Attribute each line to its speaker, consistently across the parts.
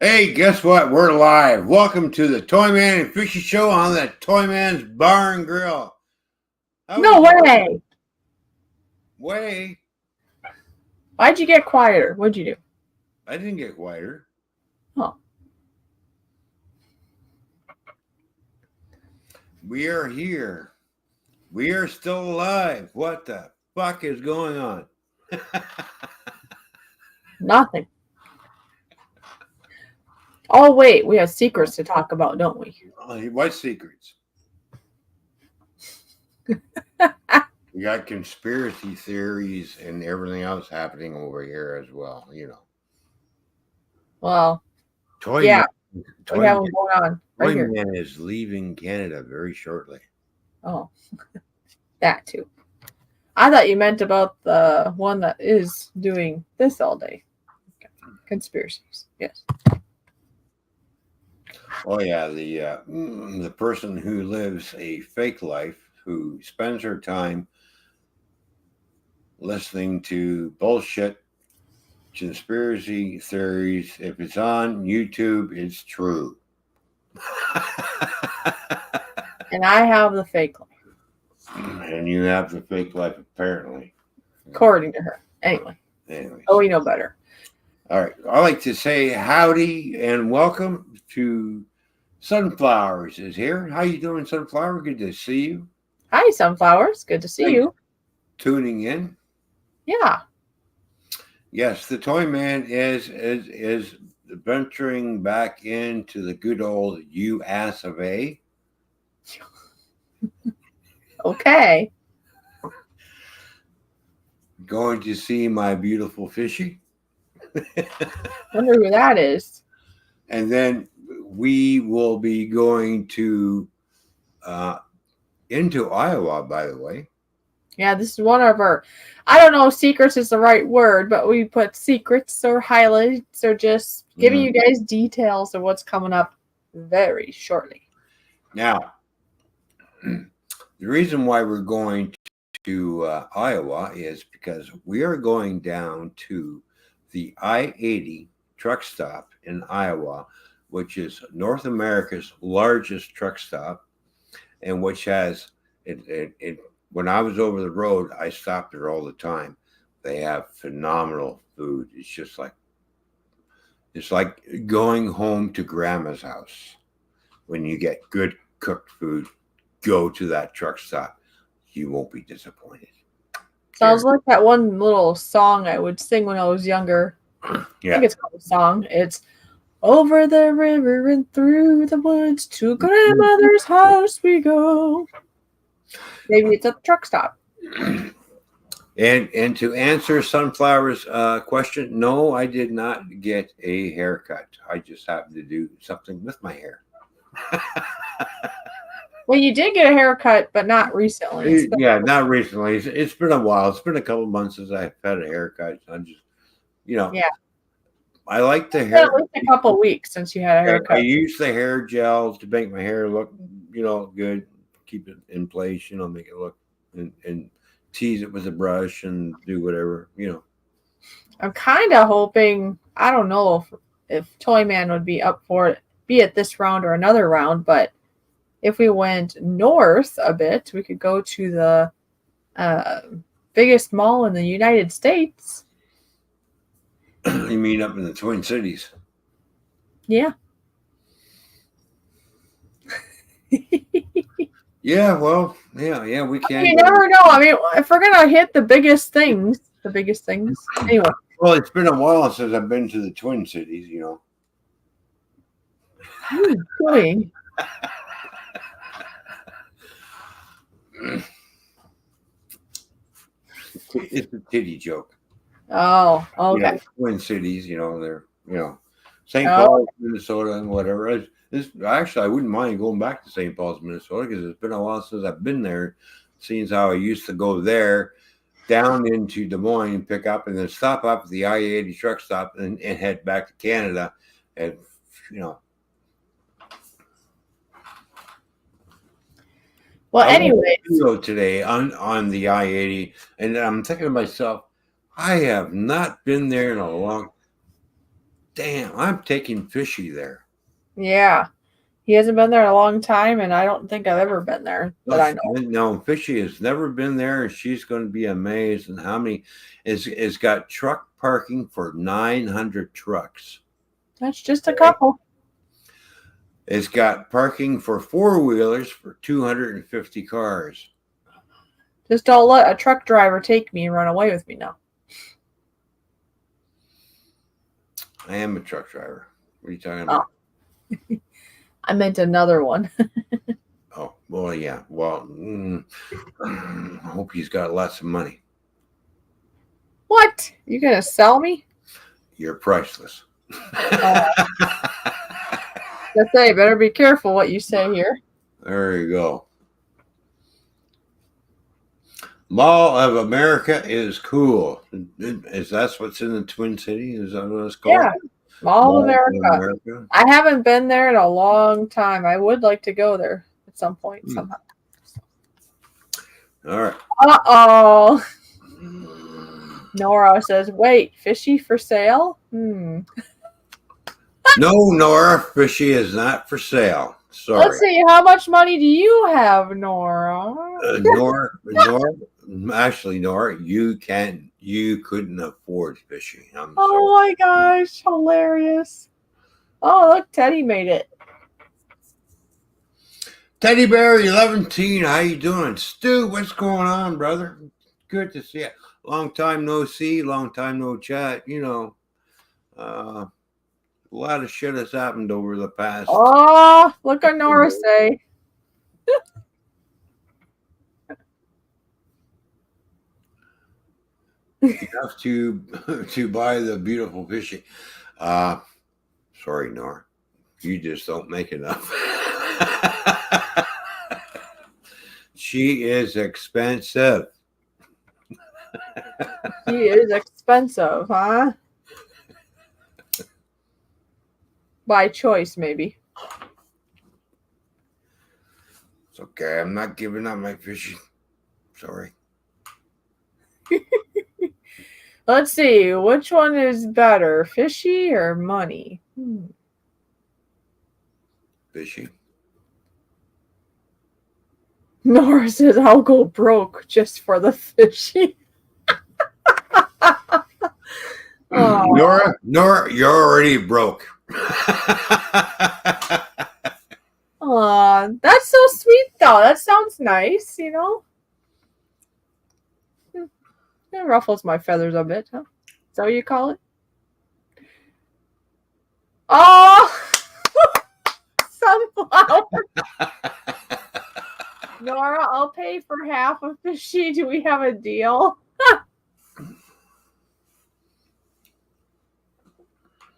Speaker 1: Hey, guess what? We're live. Welcome to the Toy Man and Fishy Show on the Toy Man's Bar and Grill. How we
Speaker 2: No
Speaker 1: doing?
Speaker 2: way.
Speaker 1: Way.
Speaker 2: Why'd you get quieter? What'd you do?
Speaker 1: I didn't get quieter.
Speaker 2: Oh.
Speaker 1: We are here. We are still alive. What the fuck is going on?
Speaker 2: Nothing. Oh, wait. We have secrets to talk about, don't we?
Speaker 1: What secrets? We got conspiracy theories and everything else happening over here as well,
Speaker 2: Well,
Speaker 1: Toy
Speaker 2: yeah.
Speaker 1: Man,
Speaker 2: We have them going on right
Speaker 1: Toy
Speaker 2: here.
Speaker 1: Man is leaving Canada very shortly.
Speaker 2: Oh, that too. I thought you meant about the one that is doing this all day. Conspiracies. Yes.
Speaker 1: Oh yeah, the person who lives a fake life, who spends her time listening to bullshit, conspiracy theories. If it's on YouTube, it's true.
Speaker 2: And I have the fake life,
Speaker 1: And you have the fake life, apparently.
Speaker 2: according to her. Anyway. Oh, we know better.
Speaker 1: All right. I like to say howdy and welcome to Sunflowers is here. How you doing, Sunflower? Good to see you.
Speaker 2: Hi, Sunflowers. Good to see you.
Speaker 1: Tuning in.
Speaker 2: Yeah.
Speaker 1: Yes, the Toy Man is venturing back into the good old U.S. of A.
Speaker 2: Okay.
Speaker 1: Going to see my beautiful fishy.
Speaker 2: Wonder who that is.
Speaker 1: And then we will be going to into Iowa, by the way.
Speaker 2: Yeah, this is one of our, I don't know if secrets is the right word, but we put secrets or highlights or just giving you guys details of what's coming up very shortly.
Speaker 1: Now, the reason why we're going to Iowa is because we are going down to the I-80 truck stop in Iowa, which is North America's largest truck stop, and which has it. When I was over the road, I stopped there all the time. They have phenomenal food. It's like going home to grandma's house. When you get good cooked food, go to that truck stop. You won't be disappointed.
Speaker 2: Sounds like that one little song I would sing when I was younger.
Speaker 1: Yeah.
Speaker 2: I think it's called a song. It's over the river and through the woods to grandmother's house we go. Maybe it's at the truck stop.
Speaker 1: And to answer Sunflower's question, no, I did not get a haircut. I just happened to do something with my hair.
Speaker 2: Well, you did get a haircut, but not recently.
Speaker 1: Yeah, not recently. It's been a while. It's been a couple months since I've had a haircut. I'm just,
Speaker 2: Yeah.
Speaker 1: I like the hair.
Speaker 2: At least a couple of weeks since you had a haircut.
Speaker 1: I use the hair gels to make my hair look, good. Keep it in place, make it look and tease it with a brush and do whatever,
Speaker 2: I'm kind of hoping, I don't know if Toy Man would be up for it, be it this round or another round, but if we went north a bit, we could go to the biggest mall in the United States.
Speaker 1: You mean up in the Twin Cities?
Speaker 2: Yeah.
Speaker 1: Yeah, well, yeah, we can.
Speaker 2: You never know. I mean, if we're gonna hit the biggest things. Anyway.
Speaker 1: Well, it's been a while since I've been to the Twin Cities,
Speaker 2: What are you doing?
Speaker 1: It's a titty joke.
Speaker 2: Oh, okay.
Speaker 1: Twin Cities, they're, St. Paul, Minnesota, and whatever. Actually, I wouldn't mind going back to St. Paul's, Minnesota, because it's been a while since I've been there. Seeing how I used to go there, down into Des Moines, pick up, and then stop up at the I-80 truck stop and head back to Canada. And,
Speaker 2: Well, anyway.
Speaker 1: Today on the I-80, and I'm thinking to myself, I have not been there in a long. Damn, I'm taking Fishy there.
Speaker 2: Yeah. He hasn't been there in a long time, and I don't think I've ever been there that I know.
Speaker 1: No, Fishy has never been there, and she's going to be amazed. And how many is got truck parking for 900 trucks.
Speaker 2: That's just a couple.
Speaker 1: It's got parking for 4-wheelers for 250 cars.
Speaker 2: Just don't let a truck driver take me and run away with me now.
Speaker 1: I am a truck driver. What are you talking about?
Speaker 2: Oh. I meant another one.
Speaker 1: Oh, well, yeah. Well, I hope he's got lots of money.
Speaker 2: What? You gonna sell me?
Speaker 1: You're priceless.
Speaker 2: I say, better be careful what you say here.
Speaker 1: There you go. Mall of America is cool. Is that what's in the Twin Cities? Is that what it's called?
Speaker 2: Yeah, Mall of America. I haven't been there in a long time. I would like to go there at some point somehow.
Speaker 1: All right.
Speaker 2: Uh-oh. Nora says, wait, Fishy for sale?
Speaker 1: No, Nora, Fishy is not for sale. Sorry.
Speaker 2: Let's see, how much money do you have, Nora?
Speaker 1: Nora, actually, Nora, you couldn't afford Fishy. I'm sorry.
Speaker 2: Oh my gosh, hilarious. Oh, look, Teddy made it.
Speaker 1: Teddy Bear 11, how you doing? Stu, what's going on, brother? Good to see you. Long time no see, long time no chat. You know, a lot of shit has happened over the past.
Speaker 2: Oh, look at Nora say.
Speaker 1: You have to buy the beautiful Fishy. Sorry, Nora. You just don't make enough. She is expensive.
Speaker 2: She is expensive, huh? By choice, maybe.
Speaker 1: It's okay. I'm not giving up my Fishy. Sorry.
Speaker 2: Let's see. Which one is better, Fishy or money?
Speaker 1: Fishy.
Speaker 2: Nora says, I'll go broke just for the Fishy.
Speaker 1: Nora, you're already broke.
Speaker 2: That's so sweet, though. That sounds nice, you know? It ruffles my feathers a bit, huh? Is that what you call it? Oh! Sunflower! Nora, I'll pay for half of Fishy. Do we have a deal?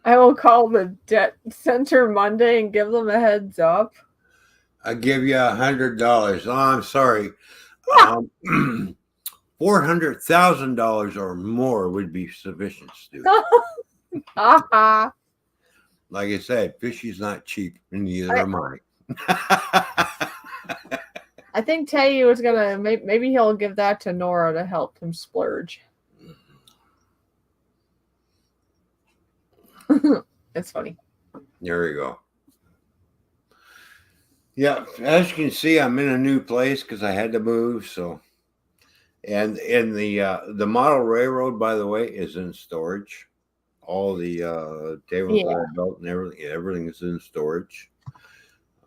Speaker 2: I will call the debt center Monday and give them a heads up.
Speaker 1: I give you $100. Oh, I'm sorry. $400,000 or more would be sufficient, Stu. Like I said, Fishy's not cheap, and neither am I.
Speaker 2: I think Teddy was gonna maybe he'll give that to Nora to help him splurge. It's funny.
Speaker 1: There you go. Yeah, as you can see, I'm in a new place because I had to move. So, and the model railroad, by the way, is in storage. All the tables that I built and everything is in storage.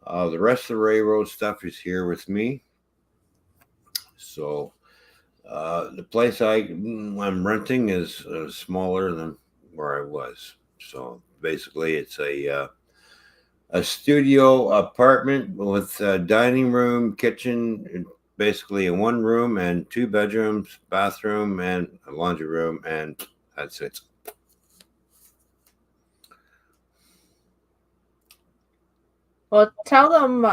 Speaker 1: The rest of the railroad stuff is here with me. So, the place I'm renting is smaller than where I was. So basically, it's a studio apartment with a dining room, kitchen, basically in one room, and 2 bedrooms, bathroom, and a laundry room, and that's it.
Speaker 2: Well, tell them.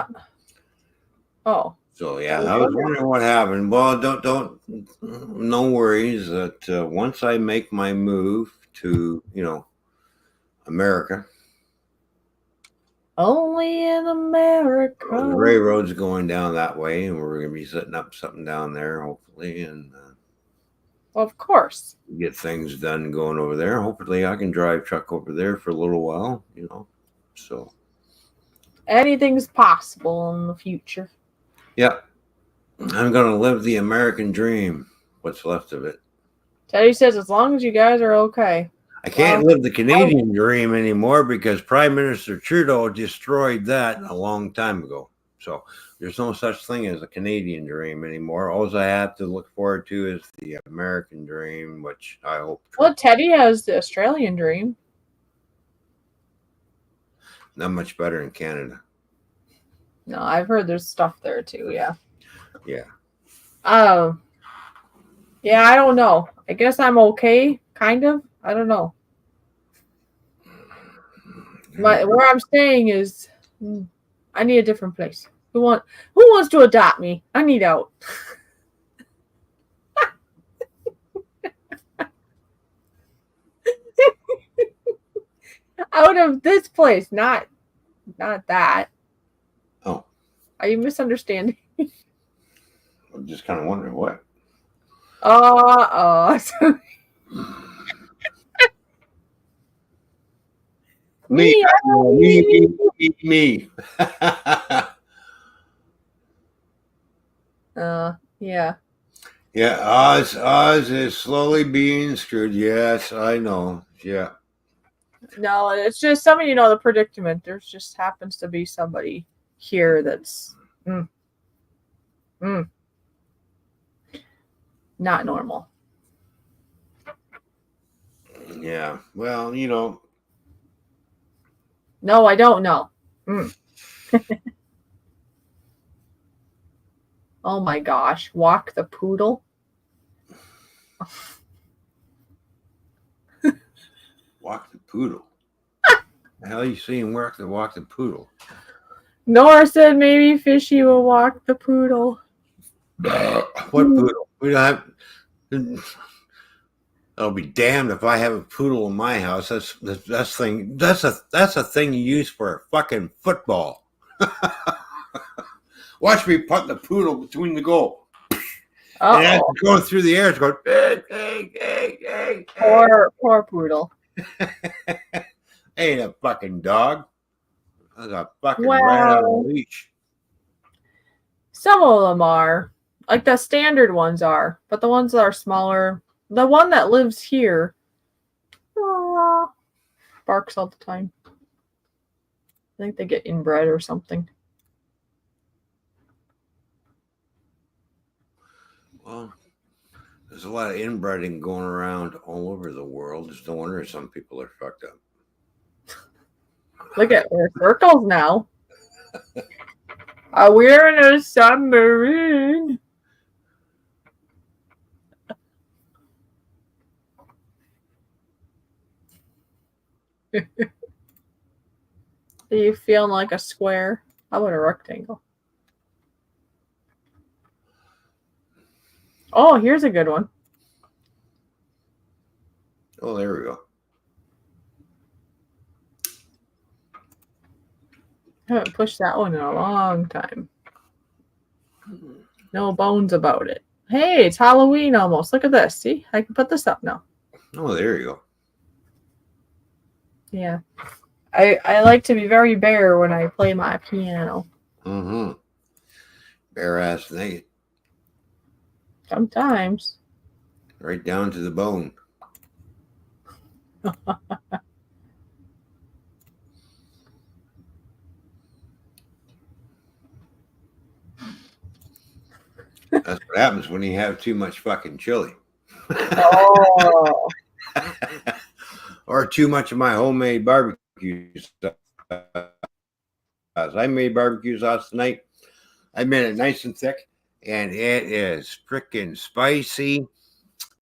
Speaker 2: Oh.
Speaker 1: So yeah, I was wondering what happened. Well, don't no worries. That once I make my move to America.
Speaker 2: Only in America.
Speaker 1: The railroad's going down that way, and we're going to be setting up something down there, hopefully. And
Speaker 2: Of course.
Speaker 1: get things done going over there. Hopefully, I can drive truck over there for a little while. So
Speaker 2: Anything's possible in the future.
Speaker 1: yeah, I'm gonna live the American dream. What's left of it.
Speaker 2: Teddy says as long as you guys are okay.
Speaker 1: I can't live the Canadian dream anymore because Prime Minister Trudeau destroyed that a long time ago. So there's no such thing as a Canadian dream anymore. All I have to look forward to is the American dream, which I hope.
Speaker 2: Well, Teddy has the Australian dream.
Speaker 1: Not much better in Canada.
Speaker 2: No, I've heard there's stuff there too. Yeah.
Speaker 1: Yeah.
Speaker 2: Yeah, I don't know. I guess I'm okay, kind of. I don't know. Where I'm staying is, I need a different place. Who wants to adopt me? I need out. Out of this place, not that.
Speaker 1: Oh.
Speaker 2: Are you misunderstanding?
Speaker 1: I'm just kind of wondering what. Me.
Speaker 2: Yeah.
Speaker 1: Yeah, Oz is slowly being screwed. Yes, I know. Yeah.
Speaker 2: No, it's just some of the predicament. There just happens to be somebody here that's not normal.
Speaker 1: Yeah. Well,
Speaker 2: No, I don't know. Oh my gosh. Walk the poodle.
Speaker 1: Walk the poodle. The hell are you seeing walk the poodle?
Speaker 2: Nora said maybe Fishy will walk the poodle.
Speaker 1: What poodle? We don't have. I'll be damned if I have a poodle in my house. That's a thing you use for a fucking football. Watch me put the poodle between the goal. And as it's going through the air, it's going. Hey.
Speaker 2: Poor poodle.
Speaker 1: Ain't a fucking dog. That's a fucking rat out of a leash.
Speaker 2: Some of them are. Like the standard ones are. But the ones that are smaller. The one that lives here barks all the time. I think they get inbred or something.
Speaker 1: Well, there's a lot of inbreeding going around all over the world. It's no wonder some people are fucked up.
Speaker 2: Look at our circles now. We're in a submarine. Are you feeling like a square? How about a rectangle? Oh, here's a good one.
Speaker 1: Oh, there we go.
Speaker 2: I haven't pushed that one in a long time. No bones about it. Hey, it's Halloween almost. Look at this. See? I can put this up now.
Speaker 1: Oh, there you go.
Speaker 2: Yeah. I like to be very bare when I play my piano.
Speaker 1: Mm-hmm. Bare ass naked.
Speaker 2: Sometimes.
Speaker 1: Right down to the bone. That's what happens when you have too much fucking chili.
Speaker 2: Oh.
Speaker 1: Or too much of my homemade barbecue stuff. I made barbecue sauce tonight. I made it nice and thick, and it is freaking spicy.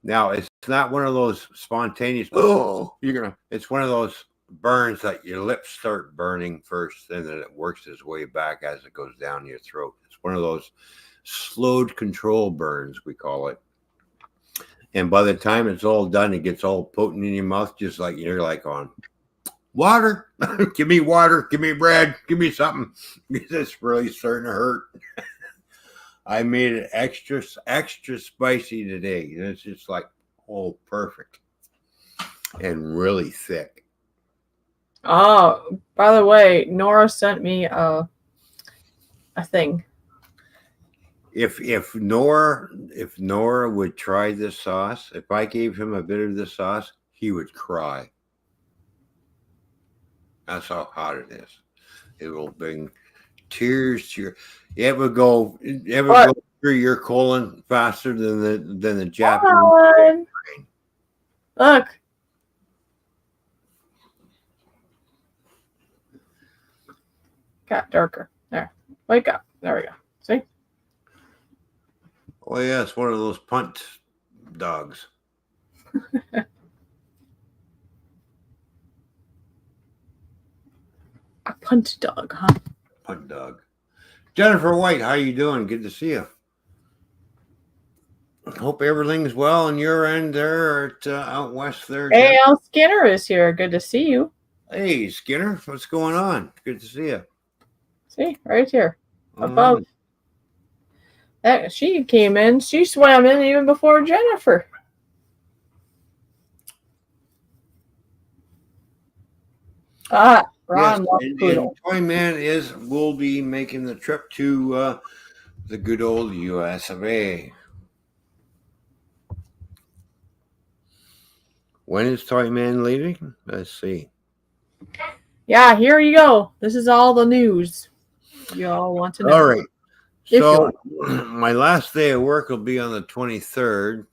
Speaker 1: Now, it's not one of those spontaneous, it's one of those burns that your lips start burning first, and then it works its way back as it goes down your throat. It's one of those slowed control burns, we call it. And by the time it's all done, it gets all potent in your mouth, just like you're like on water. Give me water. Give me bread. Give me something. It's really starting to hurt. I made it extra spicy today. And it's just like, Oh, perfect. And really thick.
Speaker 2: Oh, by the way, Nora sent me a thing.
Speaker 1: If Nora would try this sauce, if I gave him a bit of this sauce, he would cry. That's how hot it is. It will bring tears to your. It would go. It would
Speaker 2: What?
Speaker 1: go through your colon faster than the Japanese.
Speaker 2: On. Look. Got darker. There. Wake up. There we go. See?
Speaker 1: Oh yeah, it's one of those punt dogs.
Speaker 2: A punt dog, huh?
Speaker 1: Punt dog. Jennifer White, how you doing? Good to see you. Hope everything's well on your end there at out west there.
Speaker 2: Hey, Al Skinner is here. Good to see you.
Speaker 1: Hey, Skinner, what's going on? Good to see you.
Speaker 2: See, right here. Above. That she came in. She swam in even before Jennifer. Ah, Ron loves poodle.
Speaker 1: Toy Man will be making the trip to the good old US of A. When is Toy Man leaving? Let's see.
Speaker 2: Yeah, here you go. This is all the news you all want to know.
Speaker 1: All right. So my last day of work will be on the 23rd,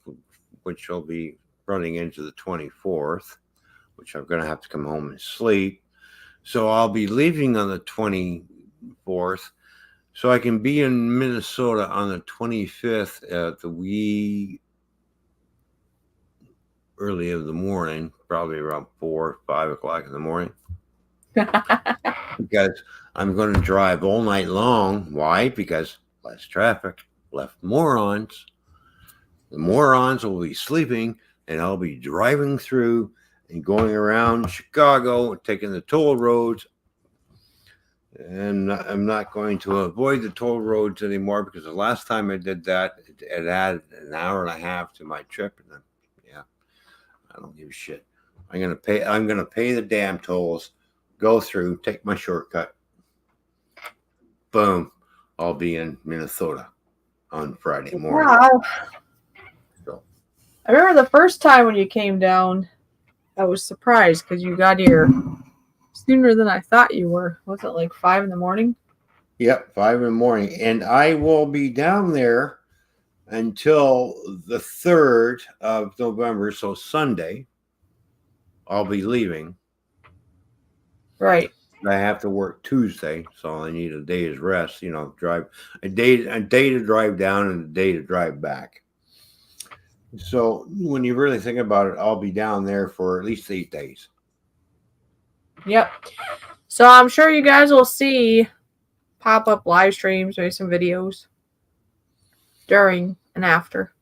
Speaker 1: which will be running into the 24th, which I'm going to have to come home and sleep. So I'll be leaving on the 24th, so I can be in Minnesota on the 25th at the wee early of the morning, probably around 4 or 5 o'clock in the morning. Because I'm going to drive all night long. Why? Because less traffic, less morons. The morons will be sleeping, and I'll be driving through and going around Chicago, taking the toll roads. And I'm not going to avoid the toll roads anymore, because the last time I did that, it added an hour and a half to my trip. And yeah, I don't give a shit. I'm gonna pay the damn tolls, go through, take my shortcut. Boom. I'll be in Minnesota on Friday morning.
Speaker 2: Wow.
Speaker 1: So.
Speaker 2: I remember the first time when you came down, I was surprised because you got here sooner than I thought you were. Was it like 5 in the morning?
Speaker 1: Yep, 5 in the morning. And I will be down there until the 3rd of November. So Sunday, I'll be leaving.
Speaker 2: Right.
Speaker 1: I have to work Tuesday, so I need a day's rest, drive a day to drive down and a day to drive back. So when you really think about it, I'll be down there for at least 8 days.
Speaker 2: Yep. So I'm sure you guys will see pop-up live streams, maybe some videos during and after.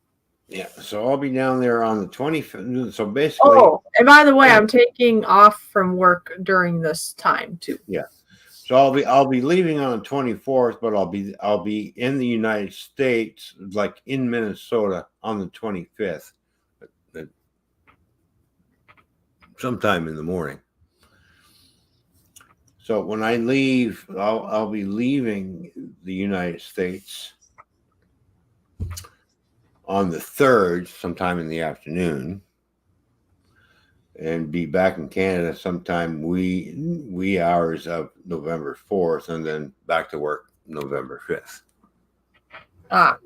Speaker 1: Yeah, so I'll be down there on the 25th. So basically.
Speaker 2: Oh, and by the way, I'm taking off from work during this time too.
Speaker 1: Yeah. So I'll be leaving on the 24th, but I'll be in the United States, like in Minnesota, on the 25th, sometime in the morning. So when I leave, I'll be leaving the United States on the 3rd, sometime in the afternoon, and be back in Canada sometime wee hours of November 4th, and then back to work November 5th.
Speaker 2: Ah.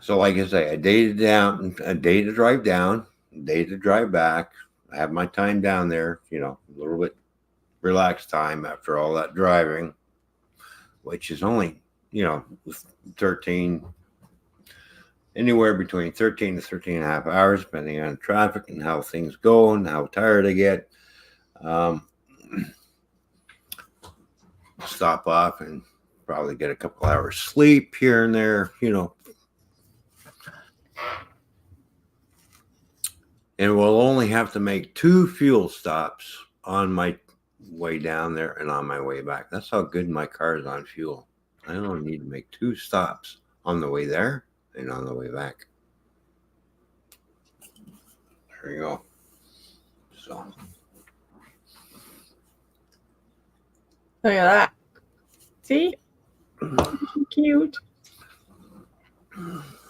Speaker 1: So like I say, a day to drive down, a day to drive back. I have my time down there, a little bit relaxed time after all that driving, which is only, anywhere between 13 to 13 and a half hours, depending on traffic and how things go and how tired I get. Stop off and probably get a couple hours sleep here and there, And we'll only have to make 2 fuel stops on my way down there and on my way back. That's how good my car is on fuel. I only need to make 2 stops on the way there and on the way back. There you go. So
Speaker 2: Look at that. See? Cute.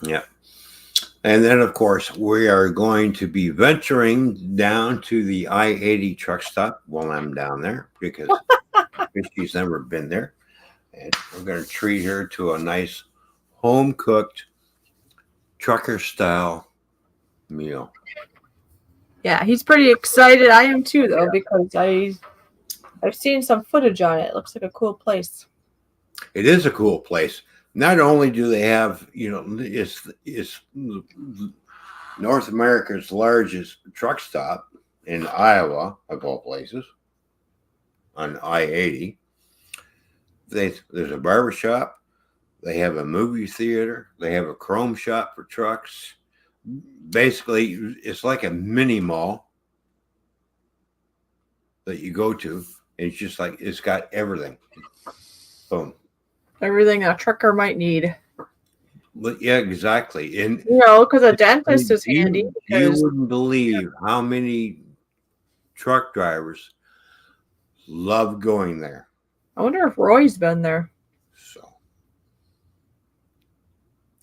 Speaker 1: yeah. And then, of course, we are going to be venturing down to the I-80 truck stop while I'm down there because she's never been there. And we're going to treat her to a nice home-cooked trucker-style meal.
Speaker 2: Yeah, he's pretty excited. I am too, though, because I've seen some footage on it. It looks like a cool place.
Speaker 1: It is a cool place. Not only do they have, it's North America's largest truck stop in Iowa, of all places, on I-80. There's a barber shop. They have a movie theater. They have a chrome shop for trucks. Basically, it's like a mini mall that you go to. It's just like, it's got everything. Boom.
Speaker 2: Everything a trucker might need.
Speaker 1: But yeah, exactly. And
Speaker 2: Because a dentist is handy.
Speaker 1: You wouldn't believe how many truck drivers love going there.
Speaker 2: I wonder if Roy's been there.
Speaker 1: So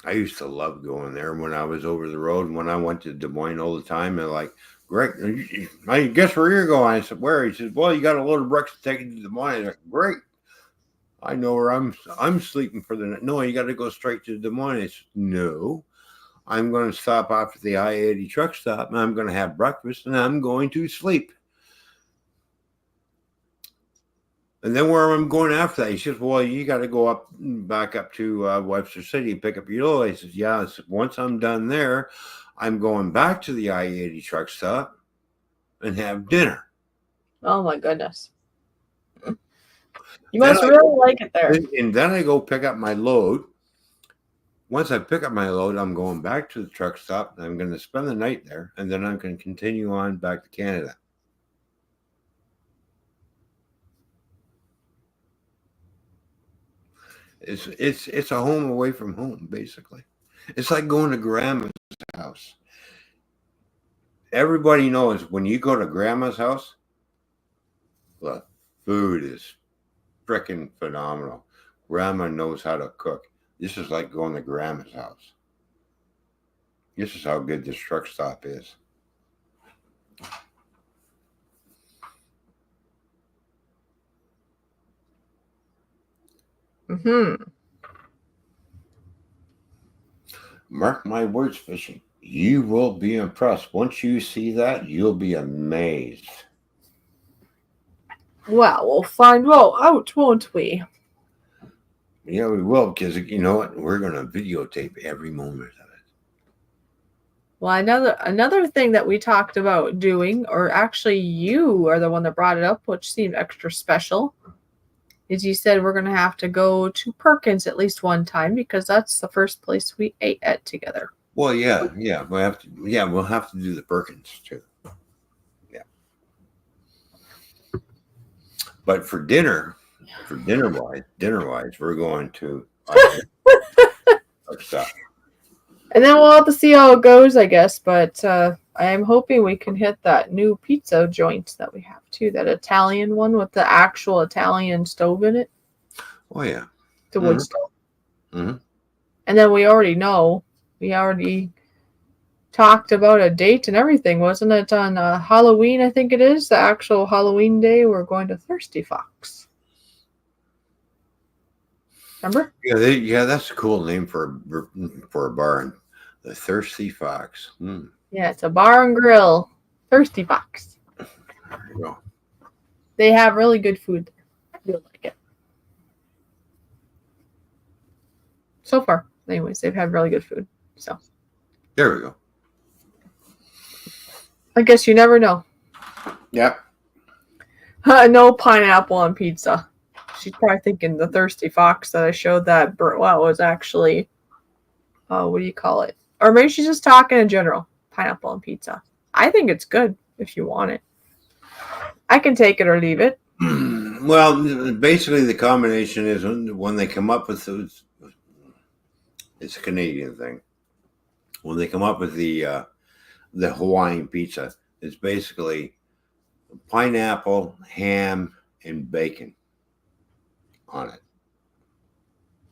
Speaker 1: I used to love going there when I was over the road. When I went to Des Moines all the time, they're like, "Great, I guess where you're going?" I said, "Where?" He says, "Well, you got a load of breakfast taken to Des Moines." I said, "Great. I know where I'm sleeping for the night." "No, you got to go straight to Des Moines." I said, "No, I'm going to stop off at the I-80 truck stop and I'm going to have breakfast and I'm going to sleep." And then where I'm going after that, he says, "Well, you got to go back up to Webster City, pick up your load." I says, "Yeah." I said, "Once I'm done there, I'm going back to the I-80 truck stop and have dinner."
Speaker 2: Oh my goodness. You must really like it there.
Speaker 1: And then I go pick up my load. Once I pick up my load, I'm going back to the truck stop. And I'm going to spend the night there, and then I'm going to continue on back to Canada. It's a home away from home, basically. It's like going to grandma's house. Everybody knows when you go to grandma's house, the food is freaking phenomenal. Grandma knows how to cook. This is like going to grandma's house. This is how good this truck stop is. Mark my words, fishing. You will be impressed. Once you see that, you'll be amazed.
Speaker 2: Well, we'll find out, won't we?
Speaker 1: Yeah, we will, because you know what? We're going to videotape every moment of it.
Speaker 2: Well, another thing that we talked about doing, or actually you are the one that brought it up, which seemed extra special, is you said we're going to have to go to Perkins at least one time because that's the first place we ate at together.
Speaker 1: Well, yeah, we'll have to do the Perkins too. Yeah. But for dinner wise, we're going to our stuff.
Speaker 2: And then we'll have to see how it goes, I guess. But I am hoping we can hit that new pizza joint that we have too, that Italian one with the actual Italian stove in it.
Speaker 1: Oh yeah,
Speaker 2: the wood stove.
Speaker 1: Mm-hmm.
Speaker 2: And then we already talked about a date and everything, wasn't it? On Halloween, I think it is the actual Halloween day. We're going to Thirsty Fox. Remember?
Speaker 1: Yeah, that's a cool name for a bar. The Thirsty Fox.
Speaker 2: Yeah, it's a bar and grill. Thirsty Fox.
Speaker 1: There you go.
Speaker 2: They have really good food there. I feel like it. So far, anyways, they've had really good food. So
Speaker 1: there we go.
Speaker 2: I guess you never know.
Speaker 1: Yep.
Speaker 2: No pineapple on pizza. She's probably thinking the Thirsty Fox that I showed that was actually, what do you call it? Or maybe she's just talking in general. Pineapple on pizza. I think it's good if you want it. I can take it or leave it.
Speaker 1: Well, basically the combination is when they come up with those, it's a Canadian thing. when they come up with the Hawaiian pizza, it's basically pineapple, ham, and bacon on it.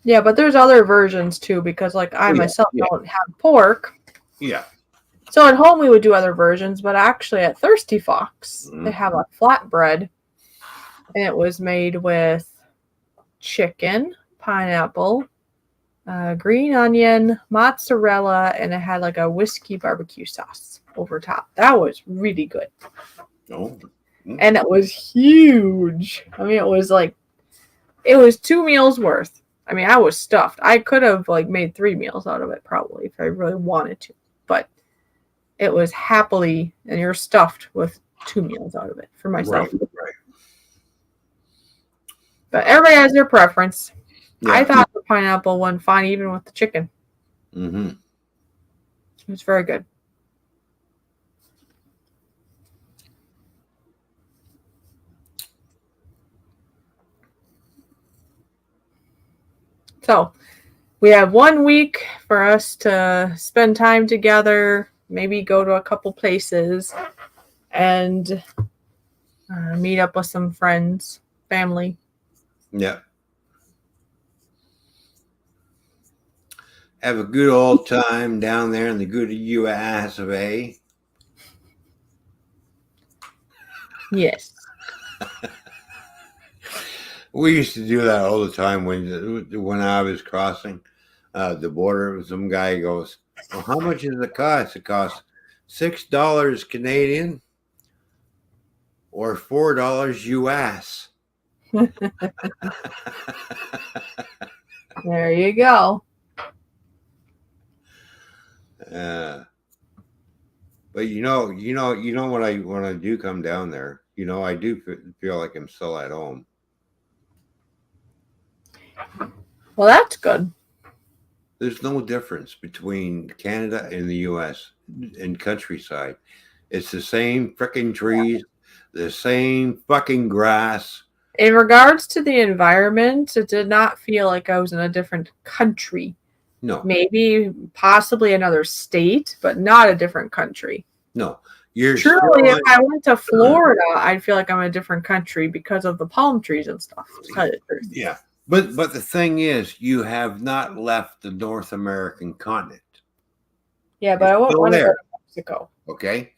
Speaker 2: Yeah, but there's other versions too, because like I myself don't have pork.
Speaker 1: Yeah.
Speaker 2: So at home we would do other versions, but actually at Thirsty Fox they have a flatbread, and it was made with chicken, pineapple, green onion, mozzarella, and it had like a whiskey barbecue sauce over top. That was really good.
Speaker 1: Oh.
Speaker 2: And it was huge. I mean, it was 2 meals worth. I mean, I was stuffed. I could have like made 3 meals out of it probably if I really wanted to, but it was happily, and you're stuffed with 2 meals out of it for myself.
Speaker 1: Right.
Speaker 2: But everybody has their preference.
Speaker 1: Yeah.
Speaker 2: I thought the pineapple one fine, even with the chicken.
Speaker 1: Mm-hmm.
Speaker 2: It was very good. So we have 1 week for us to spend time together, maybe go to a couple places, and meet up with some friends, family.
Speaker 1: Yeah. Have a good old time down there in the good U.S. of A.
Speaker 2: Yes.
Speaker 1: We used to do that all the time when I was crossing the border. Some guy goes, "Well, how much does it cost?" It costs $6 Canadian or $4 US.
Speaker 2: There you go.
Speaker 1: But you know when I do come down there, I do feel like I'm still at home.
Speaker 2: Well, that's good.
Speaker 1: There's no difference between Canada and the U.S. in countryside. It's the same freaking trees, the same fucking grass.
Speaker 2: In regards to the environment, it did not feel like I was in a different country.
Speaker 1: No.
Speaker 2: Maybe possibly another state, but not a different country.
Speaker 1: No. You're
Speaker 2: truly, if I went to Florida, I'd feel like I'm in a different country because of the palm trees and stuff. To tell you the truth.
Speaker 1: Yeah. But the thing is, you have not left the North American continent.
Speaker 2: Yeah, but I won't want to go to Mexico.
Speaker 1: Okay.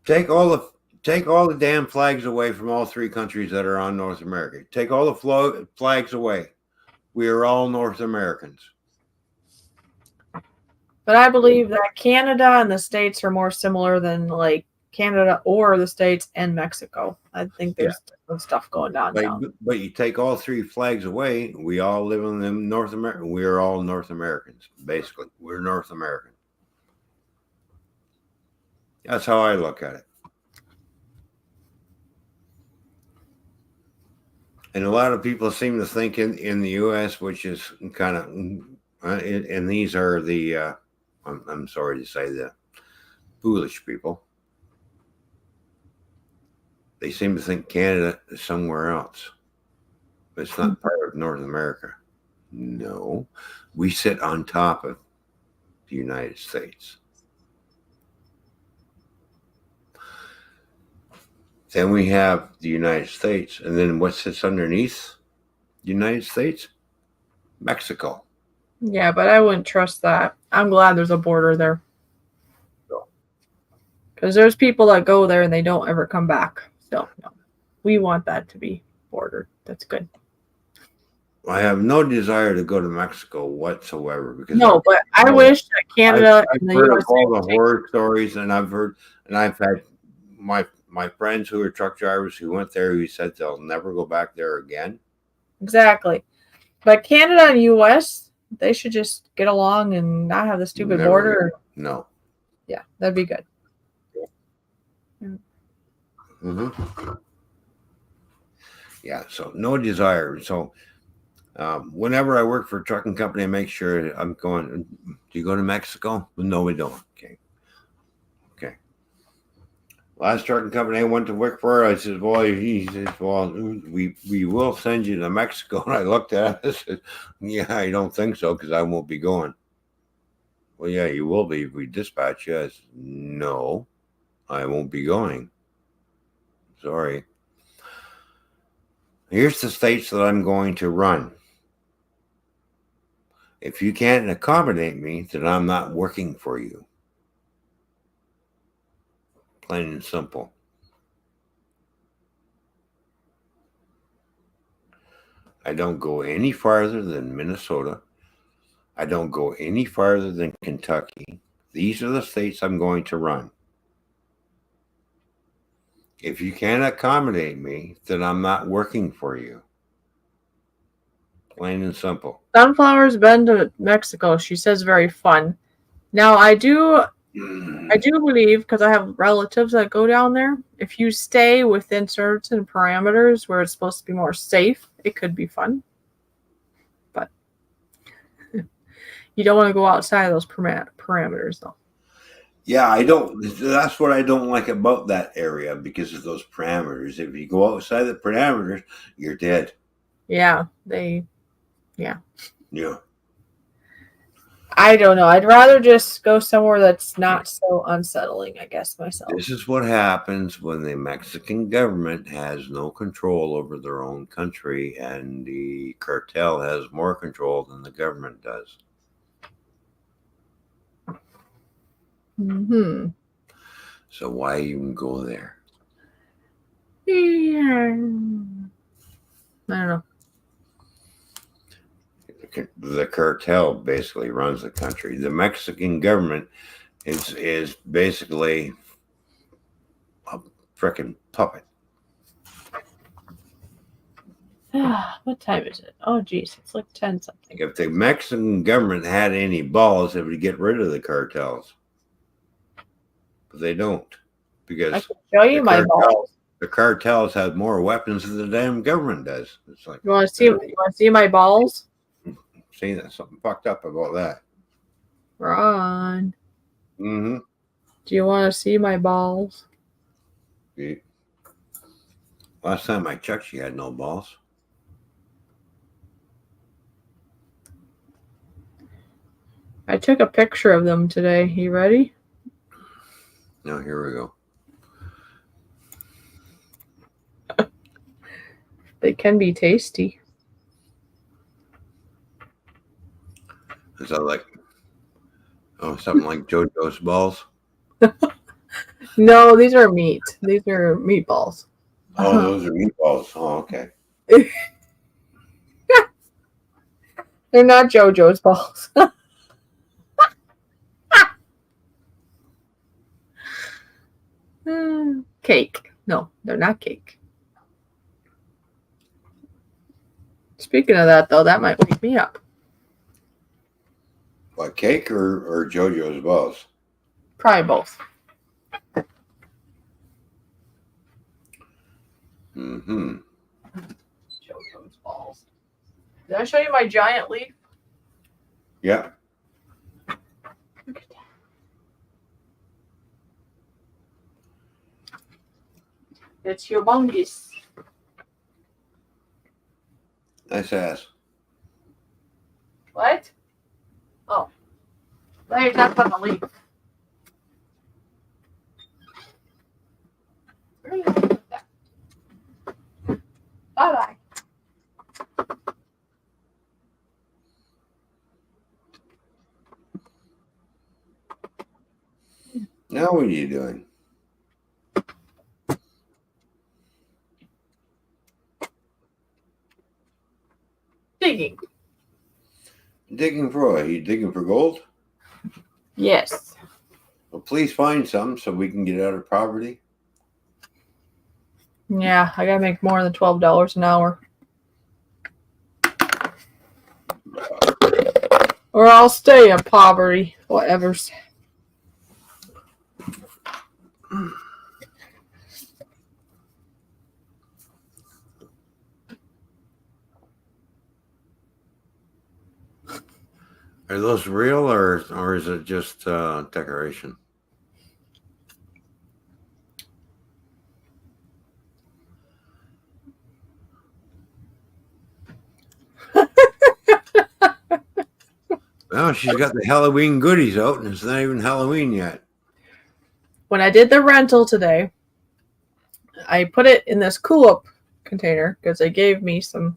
Speaker 1: Take all the damn flags away from all 3 countries that are on North America. Take all the flags away. We are all North Americans.
Speaker 2: But I believe that Canada and the States are more similar than like Canada or the States and Mexico. I think there's different stuff going on.
Speaker 1: But you take all 3 flags away, we all live in North America. We are all North Americans, basically. We're North American. That's how I look at it. And a lot of people seem to think in the U.S., which is kind of, and these are the, I'm sorry to say, the foolish people. They seem to think Canada is somewhere else. But it's not part of North America. No. We sit on top of the United States. Then we have the United States. And then what sits underneath the United States? Mexico.
Speaker 2: Yeah, but I wouldn't trust that. I'm glad there's a border there. Because there's people that go there and they don't ever come back. So no, we want that to be bordered. That's good.
Speaker 1: I have no desire to go to Mexico whatsoever because
Speaker 2: but I wish that Canada
Speaker 1: I've
Speaker 2: and the
Speaker 1: heard
Speaker 2: USA
Speaker 1: of all the horror stories, and I've had my friends who are truck drivers who went there who said they'll never go back there again.
Speaker 2: Exactly. But Canada and US, they should just get along and not have the stupid border.
Speaker 1: No.
Speaker 2: Yeah, that'd be good.
Speaker 1: Mm-hmm. Yeah, so no desire. So whenever I work for a trucking company, I make sure I'm going, do you go to Mexico? Well, no, we don't. Okay. Last trucking company I went to work for, I said, he says, we will send you to Mexico. And I looked at it and I said, yeah, I don't think so because I won't be going. Well, yeah, you will be if we dispatch you. I said, no, I won't be going. Sorry. Here's the states that I'm going to run. If you can't accommodate me, then I'm not working for you. Plain and simple. I don't go any farther than Minnesota. I don't go any farther than Kentucky. These are the states I'm going to run. If you can't accommodate me, then I'm not working for you. Plain and simple.
Speaker 2: Sunflower's been to Mexico. She says very fun. Now I do believe, because I have relatives that go down there, if you stay within certain parameters where it's supposed to be more safe, it could be fun. But you don't want to go outside of those parameters, though.
Speaker 1: Yeah, I don't. That's what I don't like about that area because of those parameters. If you go outside the parameters, you're dead.
Speaker 2: Yeah,
Speaker 1: Yeah.
Speaker 2: I don't know. I'd rather just go somewhere that's not so unsettling, I guess, myself.
Speaker 1: This is what happens when the Mexican government has no control over their own country and the cartel has more control than the government does.
Speaker 2: Mm-hmm.
Speaker 1: So why even go there?
Speaker 2: Yeah. I don't know.
Speaker 1: The cartel basically runs the country. The Mexican government is basically a freaking puppet.
Speaker 2: What time is it? Oh, geez. It's like 10 something.
Speaker 1: If the Mexican government had any balls, it would get rid of the cartels. But they don't. Because
Speaker 2: I can show you my balls.
Speaker 1: The cartels have more weapons than the damn government does. It's like,
Speaker 2: You want to see my balls?
Speaker 1: See, there's something fucked up about that.
Speaker 2: Ron.
Speaker 1: Mm-hmm.
Speaker 2: Do you want to see my balls?
Speaker 1: Yeah. Last time I checked, she had no balls.
Speaker 2: I took a picture of them today. You ready?
Speaker 1: No, here we go.
Speaker 2: They can be tasty.
Speaker 1: Is that like, something like JoJo's balls?
Speaker 2: No, these are meat. These are meatballs.
Speaker 1: Oh, those are meatballs. Oh, okay.
Speaker 2: They're not JoJo's balls. Cake. No, they're not cake. Speaking of that, though, that might wake me up.
Speaker 1: What, cake or JoJo's balls?
Speaker 2: Probably both.
Speaker 1: Mm-hmm.
Speaker 2: JoJo's balls. Did I show you my giant leaf?
Speaker 1: Yeah.
Speaker 2: Look at that. It's humongous.
Speaker 1: Nice ass.
Speaker 2: What? Oh. Now you're talking about the leaf. Bye-bye.
Speaker 1: Now what are you doing?
Speaker 2: Digging.
Speaker 1: Digging for what? Are you digging for gold?
Speaker 2: Yes.
Speaker 1: Well, please find some so we can get out of poverty.
Speaker 2: Yeah, I gotta make more than $12 an hour. Or I'll stay in poverty. Whatever's.
Speaker 1: Are those real or is it just decoration? Well, Well, she's got the Halloween goodies out, and it's not even Halloween yet.
Speaker 2: When I did the rental today, I put it in this cool-up container because they gave me some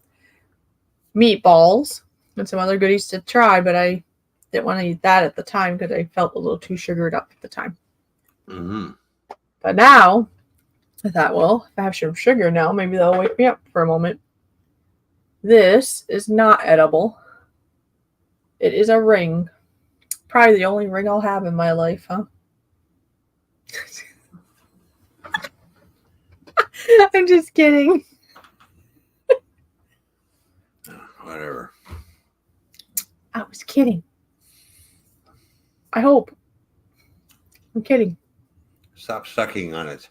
Speaker 2: meatballs and some other goodies to try, but I didn't want to eat that at the time because I felt a little too sugared up at the time.
Speaker 1: Mm-hmm.
Speaker 2: But now, I thought, well, if I have some sugar now, maybe they'll wake me up for a moment. This is not edible. It is a ring. Probably the only ring I'll have in my life, huh? I'm just kidding.
Speaker 1: Whatever.
Speaker 2: I was kidding. I hope. I'm kidding.
Speaker 1: Stop sucking on it.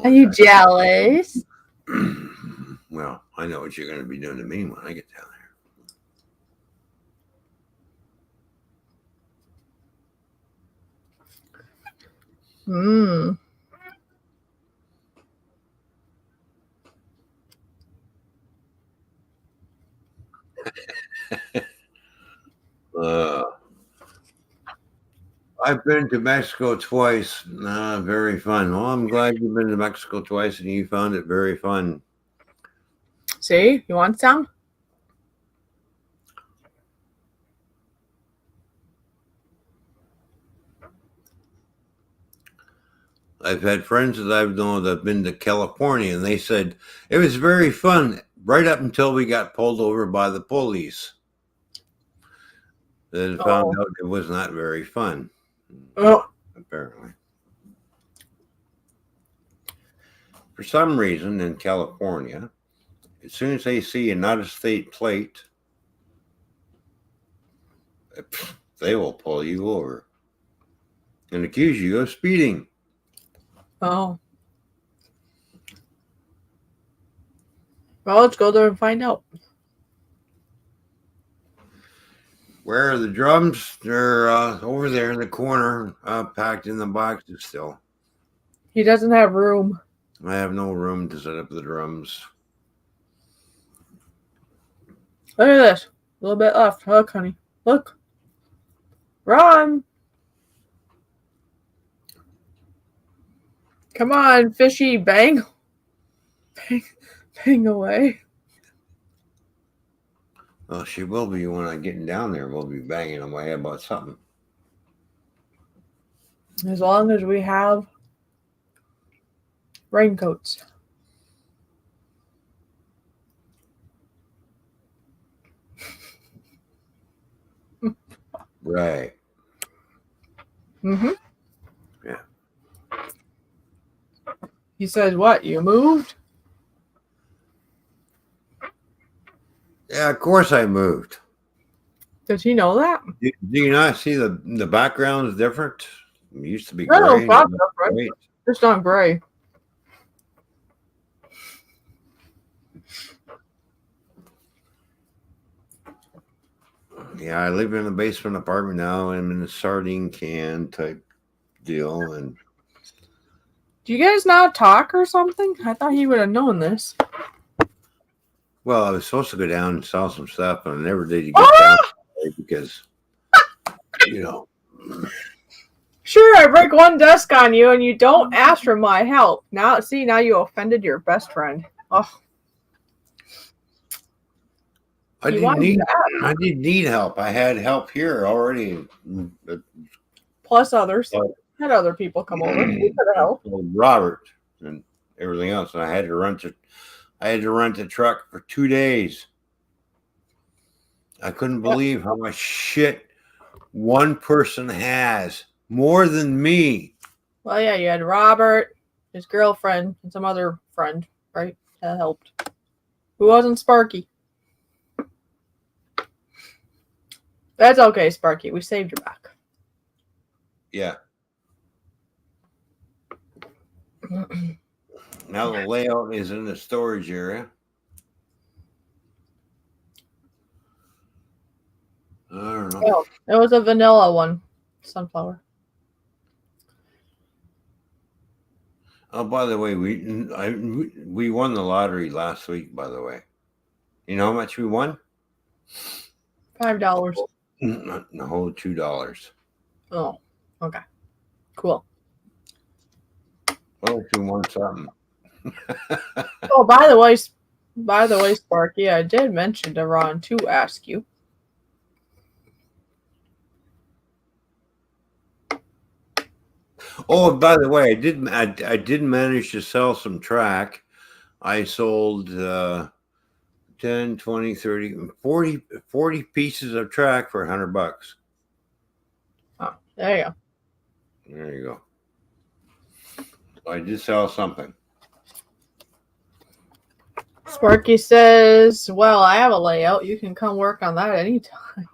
Speaker 2: Are you jealous?
Speaker 1: Well, I know what you're going to be doing to me when I get down there.
Speaker 2: Mmm.
Speaker 1: I've been to Mexico twice. Very fun. Well, I'm glad you've been to Mexico twice and you found it very fun.
Speaker 2: See? You want some?
Speaker 1: I've had friends that I've known that have been to California, and they said it was very fun right up until we got pulled over by the police. Then found out it was not very fun.
Speaker 2: Oh.
Speaker 1: Apparently. For some reason in California, as soon as they see an out-of-state plate, they will pull you over and accuse you of speeding.
Speaker 2: Oh. Well, let's go there and find out.
Speaker 1: Where are the drums? They're over there in the corner, packed in the boxes still.
Speaker 2: He doesn't have room.
Speaker 1: I have no room to set up the drums.
Speaker 2: Look at this. A little bit left. Look, honey. Look. Run. Come on, fishy. Bang. Bang, bang away.
Speaker 1: Well, she will be when I'm getting down there. We'll be banging away about something.
Speaker 2: As long as we have raincoats.
Speaker 1: Right.
Speaker 2: Mm-hmm.
Speaker 1: Yeah.
Speaker 2: He says, what? You moved?
Speaker 1: Yeah, of course I moved.
Speaker 2: Does he know that?
Speaker 1: Do you not see the background is different? It used to be
Speaker 2: No,
Speaker 1: gray.
Speaker 2: right? It's not gray.
Speaker 1: Yeah, I live in a basement apartment now. I'm in a sardine can type deal. And
Speaker 2: do you guys not talk or something? I thought he would have known this.
Speaker 1: well, I was supposed to go down and sell some stuff, but I never did get down there because, you know.
Speaker 2: Sure, I break one desk on you and you don't ask for my help. Now you offended your best friend. Oh.
Speaker 1: I didn't need help. I had help here already.
Speaker 2: Plus others. Had other people come over. We could have helped.
Speaker 1: Robert and everything else. And I had to rent the truck for 2 days. I couldn't believe how much shit one person has. More than me.
Speaker 2: Well, yeah, you had Robert, his girlfriend, and some other friend, right? That helped. Who wasn't Sparky? That's okay, Sparky. We saved your back.
Speaker 1: Yeah. Now the layout is in the storage area. I don't know.
Speaker 2: Oh, it was a vanilla one. Sunflower.
Speaker 1: Oh, by the way, we won the lottery last week, by the way. You know how much we won?
Speaker 2: $5.
Speaker 1: No, $2.
Speaker 2: Oh, okay. Cool.
Speaker 1: Well, if we won something.
Speaker 2: Oh, by the way, Sparky, I did mention to Ron to ask you.
Speaker 1: Oh, by the way, I did manage to sell some track. I sold 10, 20, 30, 40 pieces of track for $100.
Speaker 2: Oh, there you go.
Speaker 1: There you go. So I did sell something.
Speaker 2: Sparky says, well, I have a layout. You can come work on that anytime.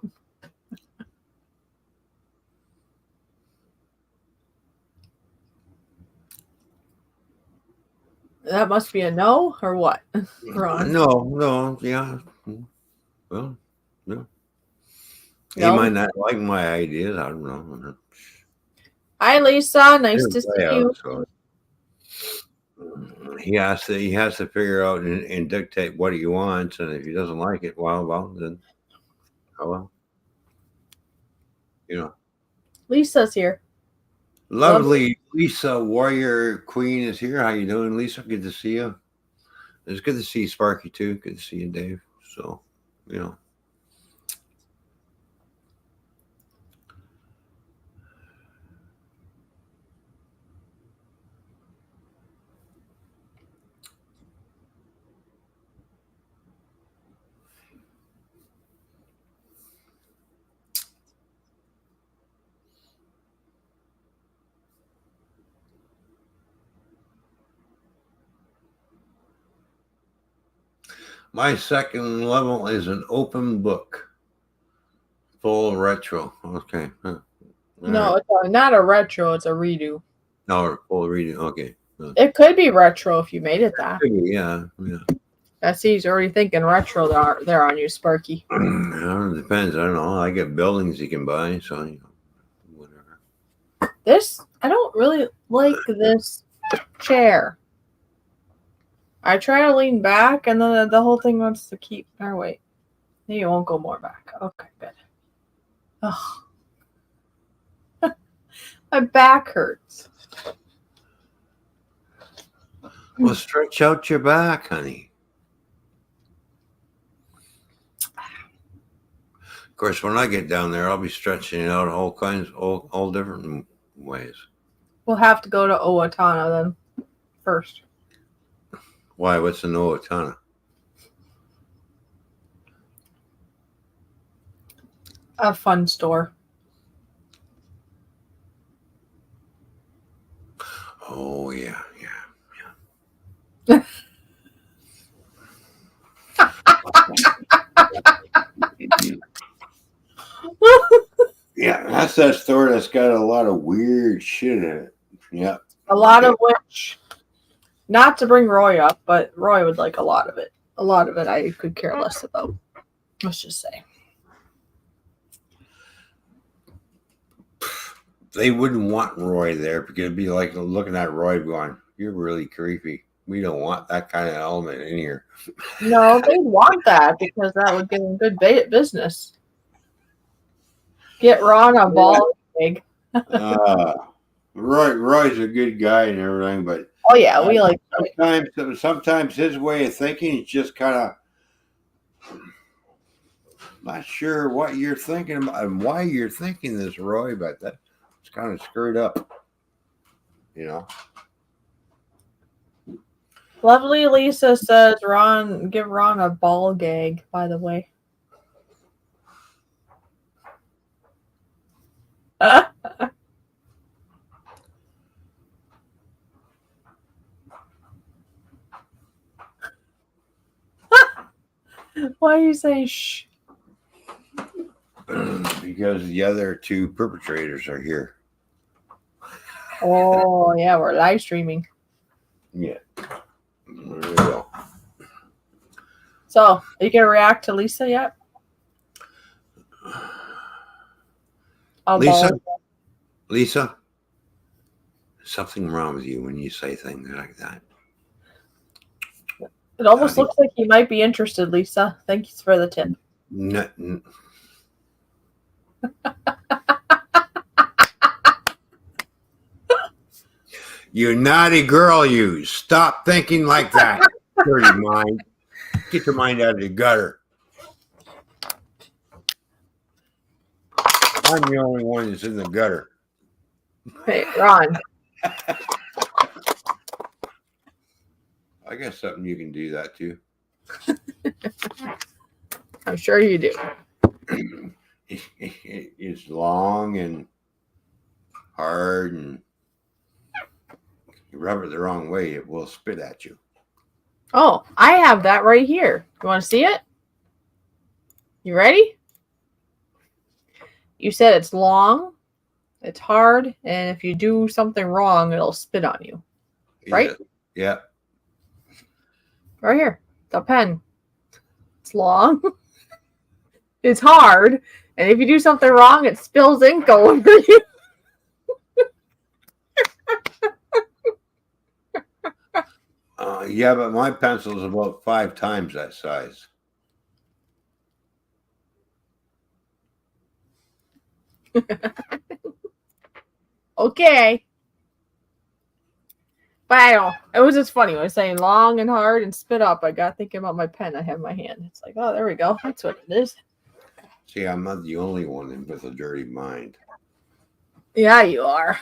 Speaker 2: That must be a no, or what, Ron?
Speaker 1: No, yeah. Well, no. He
Speaker 2: No.
Speaker 1: might not like my ideas. I don't know.
Speaker 2: Hi, Lisa. Nice
Speaker 1: There's
Speaker 2: to see
Speaker 1: layout,
Speaker 2: you.
Speaker 1: so he has to figure out and dictate what he wants, and if he doesn't like it, well, then oh well. You know.
Speaker 2: Lisa's here.
Speaker 1: Lovely Lisa Warrior Queen is here. How you doing, Lisa? Good to see you. It's good to see you, Sparky, too. Good to see you, Dave. So, you know. My second level is an open book. Full retro. Okay. Huh.
Speaker 2: No,
Speaker 1: Right.
Speaker 2: it's not a retro. It's a redo.
Speaker 1: No, full reading. Okay.
Speaker 2: It could be retro if you made it that.
Speaker 1: Yeah.
Speaker 2: I see he's already thinking retro there on you, Sparky.
Speaker 1: Well, it depends. I don't know. I get buildings you can buy, so whatever.
Speaker 2: I don't really like this chair. I try to lean back, and then the whole thing wants to keep. Oh wait, maybe it won't go more back. Okay, good. Oh, my back hurts.
Speaker 1: Well, stretch out your back, honey. Of course, when I get down there, I'll be stretching it out all different ways.
Speaker 2: We'll have to go to Owatonna then first.
Speaker 1: Why? What's an Owatonna?
Speaker 2: A fun store.
Speaker 1: Oh yeah. Yeah, that's that store that's got a lot of weird shit in it. Yeah.
Speaker 2: A lot of which, not to bring Roy up, but Roy would like a lot of it. A lot of it I could care less about. Let's just say.
Speaker 1: They wouldn't want Roy there because it'd be like looking at Roy going, "You're really creepy. We don't want that kind of element in here."
Speaker 2: No, they want that because that would give them good business. Get Ron a ball gig.
Speaker 1: Roy's a good guy and everything, but
Speaker 2: Oh yeah, we like
Speaker 1: sometimes his way of thinking is just kind of not sure what you're thinking about and why you're thinking this, Roy, but that's kind of screwed up, you know.
Speaker 2: Lovely Lisa says give Ron a ball gag, by the way. Why are you saying shh?
Speaker 1: Because the other two perpetrators are here.
Speaker 2: Oh yeah, we're live streaming.
Speaker 1: Yeah. There we go.
Speaker 2: So, are you gonna react to Lisa yet?
Speaker 1: Lisa, something wrong with you when you say things like that.
Speaker 2: It almost looks like you might be interested, Lisa. Thanks for the tip.
Speaker 1: You naughty girl, you. Stop thinking like that. Dirty mind. Get your mind out of the gutter. I'm the only one that's in the gutter.
Speaker 2: Hey, Ron.
Speaker 1: I got something you can do that too.
Speaker 2: I'm sure you do.
Speaker 1: It's long and hard, and you rub it the wrong way, it will spit at you.
Speaker 2: Oh, I have that right here. You want to see it? You ready? You said it's long, it's hard, and if you do something wrong, it'll spit on you. Right?
Speaker 1: Yeah.
Speaker 2: Right here. The pen. It's long. It's hard. And if you do something wrong, it spills ink all over you.
Speaker 1: Yeah, but my pencil is about 5 times that size.
Speaker 2: Okay. But I don't know. It was just funny. When I was saying long and hard and spit up, I got thinking about my pen I have in my hand. It's like, oh, there we go. That's what it is.
Speaker 1: See, I'm not the only one with a dirty mind.
Speaker 2: Yeah, you are.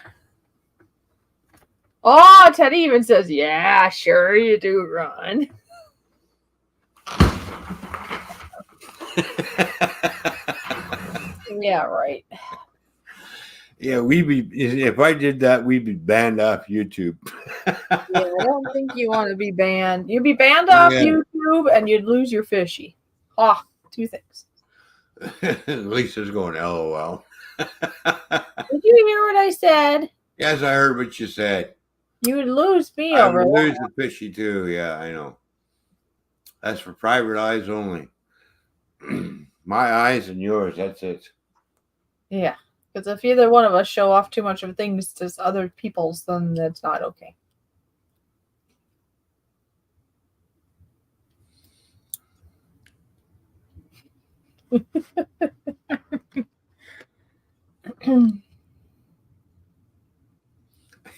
Speaker 2: Oh, Teddy even says, yeah, sure you do, Ron. Yeah, right.
Speaker 1: Yeah, if I did that, we'd be banned off YouTube.
Speaker 2: Yeah, I don't think you want to be banned. You'd be banned off YouTube and you'd lose your fishy. Oh, 2 things.
Speaker 1: Lisa's going, LOL.
Speaker 2: Did you hear what I said?
Speaker 1: Yes, I heard what you said.
Speaker 2: You would lose me
Speaker 1: I
Speaker 2: over
Speaker 1: would lose the fishy too. Yeah, I know. That's for private eyes only. My eyes and yours, that's it.
Speaker 2: Yeah, because if either one of us show off too much of things to other people's, then that's not okay.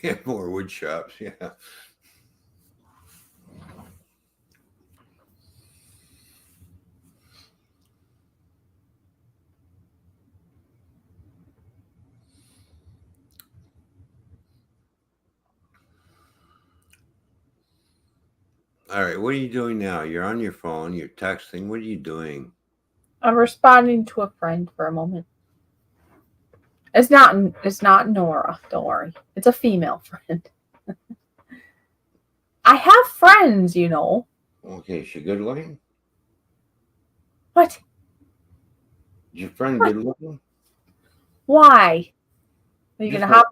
Speaker 1: Yeah, more wood shops, yeah. All right, what are you doing now? You're on your phone, you're texting. What are you doing?
Speaker 2: I'm responding to a friend for a moment. It's not Nora, don't worry. It's a female friend. I have friends, you know.
Speaker 1: Okay, is she good looking?
Speaker 2: What?
Speaker 1: Is your friend good looking?
Speaker 2: Why? Are you gonna hop?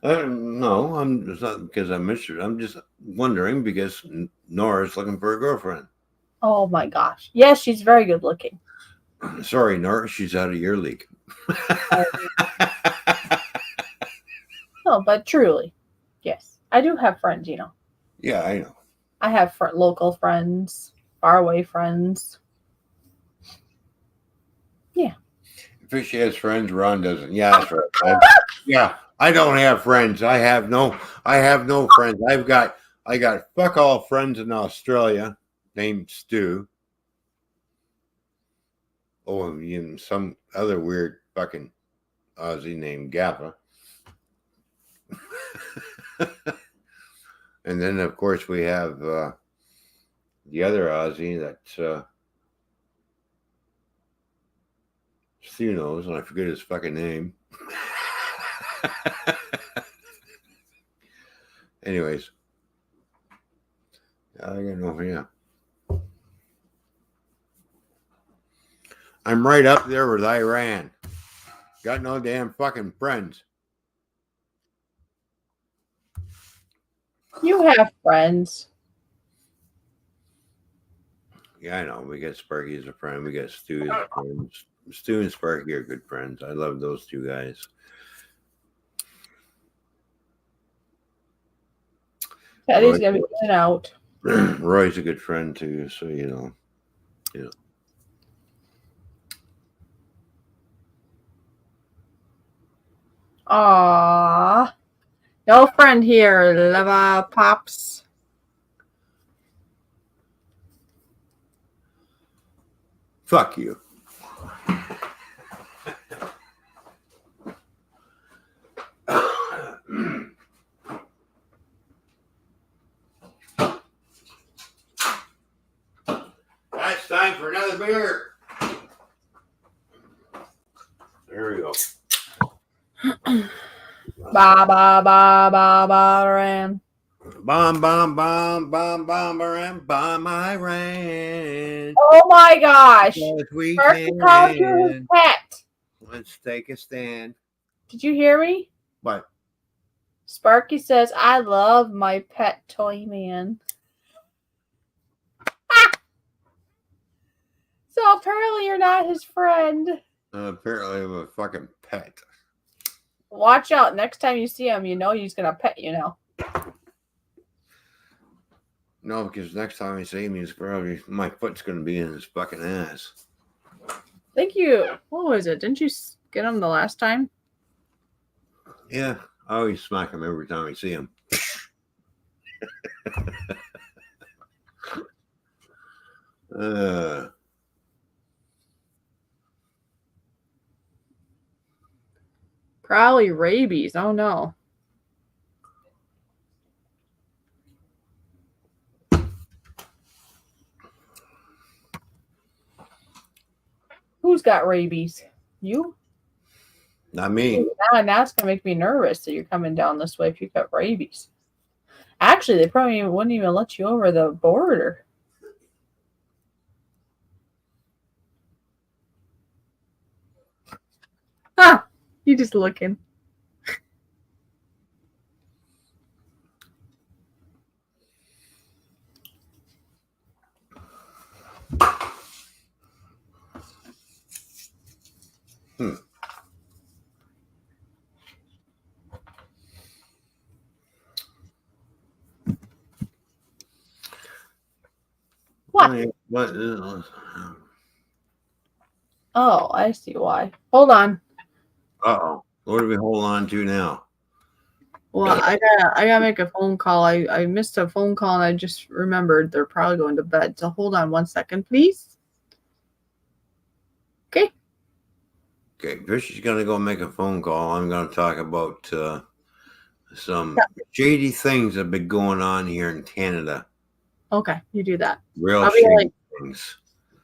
Speaker 1: No, it's not because I miss her. I'm just wondering because Nora's looking for a girlfriend.
Speaker 2: Oh my gosh. Yes, she's very good looking.
Speaker 1: Sorry, Nora, she's out of your league.
Speaker 2: No, but truly, yes. I do have friends, you know.
Speaker 1: Yeah, I know.
Speaker 2: I have local friends, faraway friends. Yeah.
Speaker 1: If she has friends, Ron doesn't. Yeah, that's right. Yeah, I don't have friends. I have no friends. I got fuck all friends in Australia named Stu. Oh, and some other weird fucking Aussie named Gappa. And then, of course, we have the other Aussie that Stu knows, and I forget his fucking name. Anyways, I got no, yeah. I'm right up there with Iran. Got no damn fucking friends.
Speaker 2: You have friends.
Speaker 1: Yeah, I know. We got Sparky as a friend. We got Stu as a friend. Stu and Sparky are good friends. I love those two guys.
Speaker 2: Teddy's gonna be in and out.
Speaker 1: Roy's a good friend too, so you know.
Speaker 2: Aww. No friend here, Lava Pops.
Speaker 1: Fuck you. That's time for another beer. There we go.
Speaker 2: Ba ba ba ba ba ran.
Speaker 1: Bomb, bomb, bomb, bomb, bomb, around by my ranch.
Speaker 2: Oh my gosh!
Speaker 1: Yes, we
Speaker 2: Sparky called you his
Speaker 1: can.
Speaker 2: pet.
Speaker 1: Let's take a stand.
Speaker 2: Did you hear me?
Speaker 1: But
Speaker 2: Sparky says, I love my pet toy man. So apparently you're not his friend.
Speaker 1: apparently I'm a fucking pet.
Speaker 2: Watch out. Next time you see him, you know he's going to pet you now.
Speaker 1: No, because next time I see him, he's probably my foot's going to be in his fucking ass.
Speaker 2: Thank you. What was it? Didn't you get him the last time?
Speaker 1: Yeah, I always smack him every time I see him.
Speaker 2: Probably rabies. Oh no. Who's got rabies? You?
Speaker 1: Not me.
Speaker 2: Now it's going to make me nervous that you're coming down this way if you've got rabies. Actually, they probably wouldn't even let you over the border. Ah, you just looking. What? Oh, I see why. Hold on.
Speaker 1: Uh-oh. What do we hold on to now?
Speaker 2: Well, I gotta make a phone call. I missed a phone call and I just remembered they're probably going to bed. So hold on 1 second, please. Okay.
Speaker 1: Okay, Fishy's going to go make a phone call. I'm going to talk about some shady things that have been going on here in Canada.
Speaker 2: Okay, you do that.
Speaker 1: Real shady things.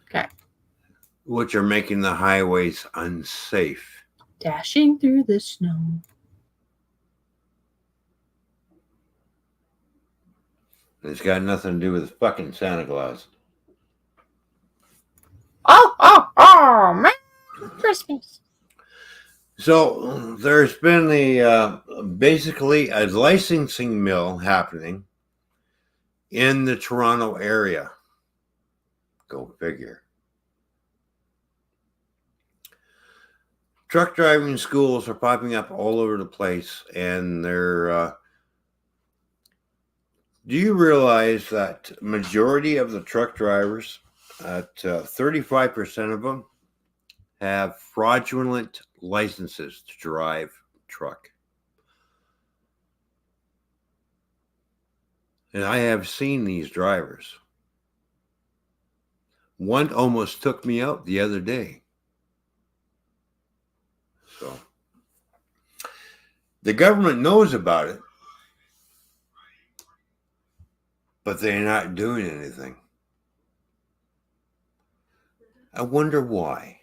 Speaker 2: Okay.
Speaker 1: Which are making the highways unsafe.
Speaker 2: Dashing through the snow.
Speaker 1: It's got nothing to do with fucking Santa Claus.
Speaker 2: Oh, man. Christmas.
Speaker 1: So there's been basically a licensing mill happening in the Toronto area. Go figure. Truck driving schools are popping up all over the place, and they're. Do you realize that majority of the truck drivers, at 35% of them, have fraudulent licenses to drive truck? And I have seen these drivers. One almost took me out the other day. So the government knows about it, but they're not doing anything. I wonder why.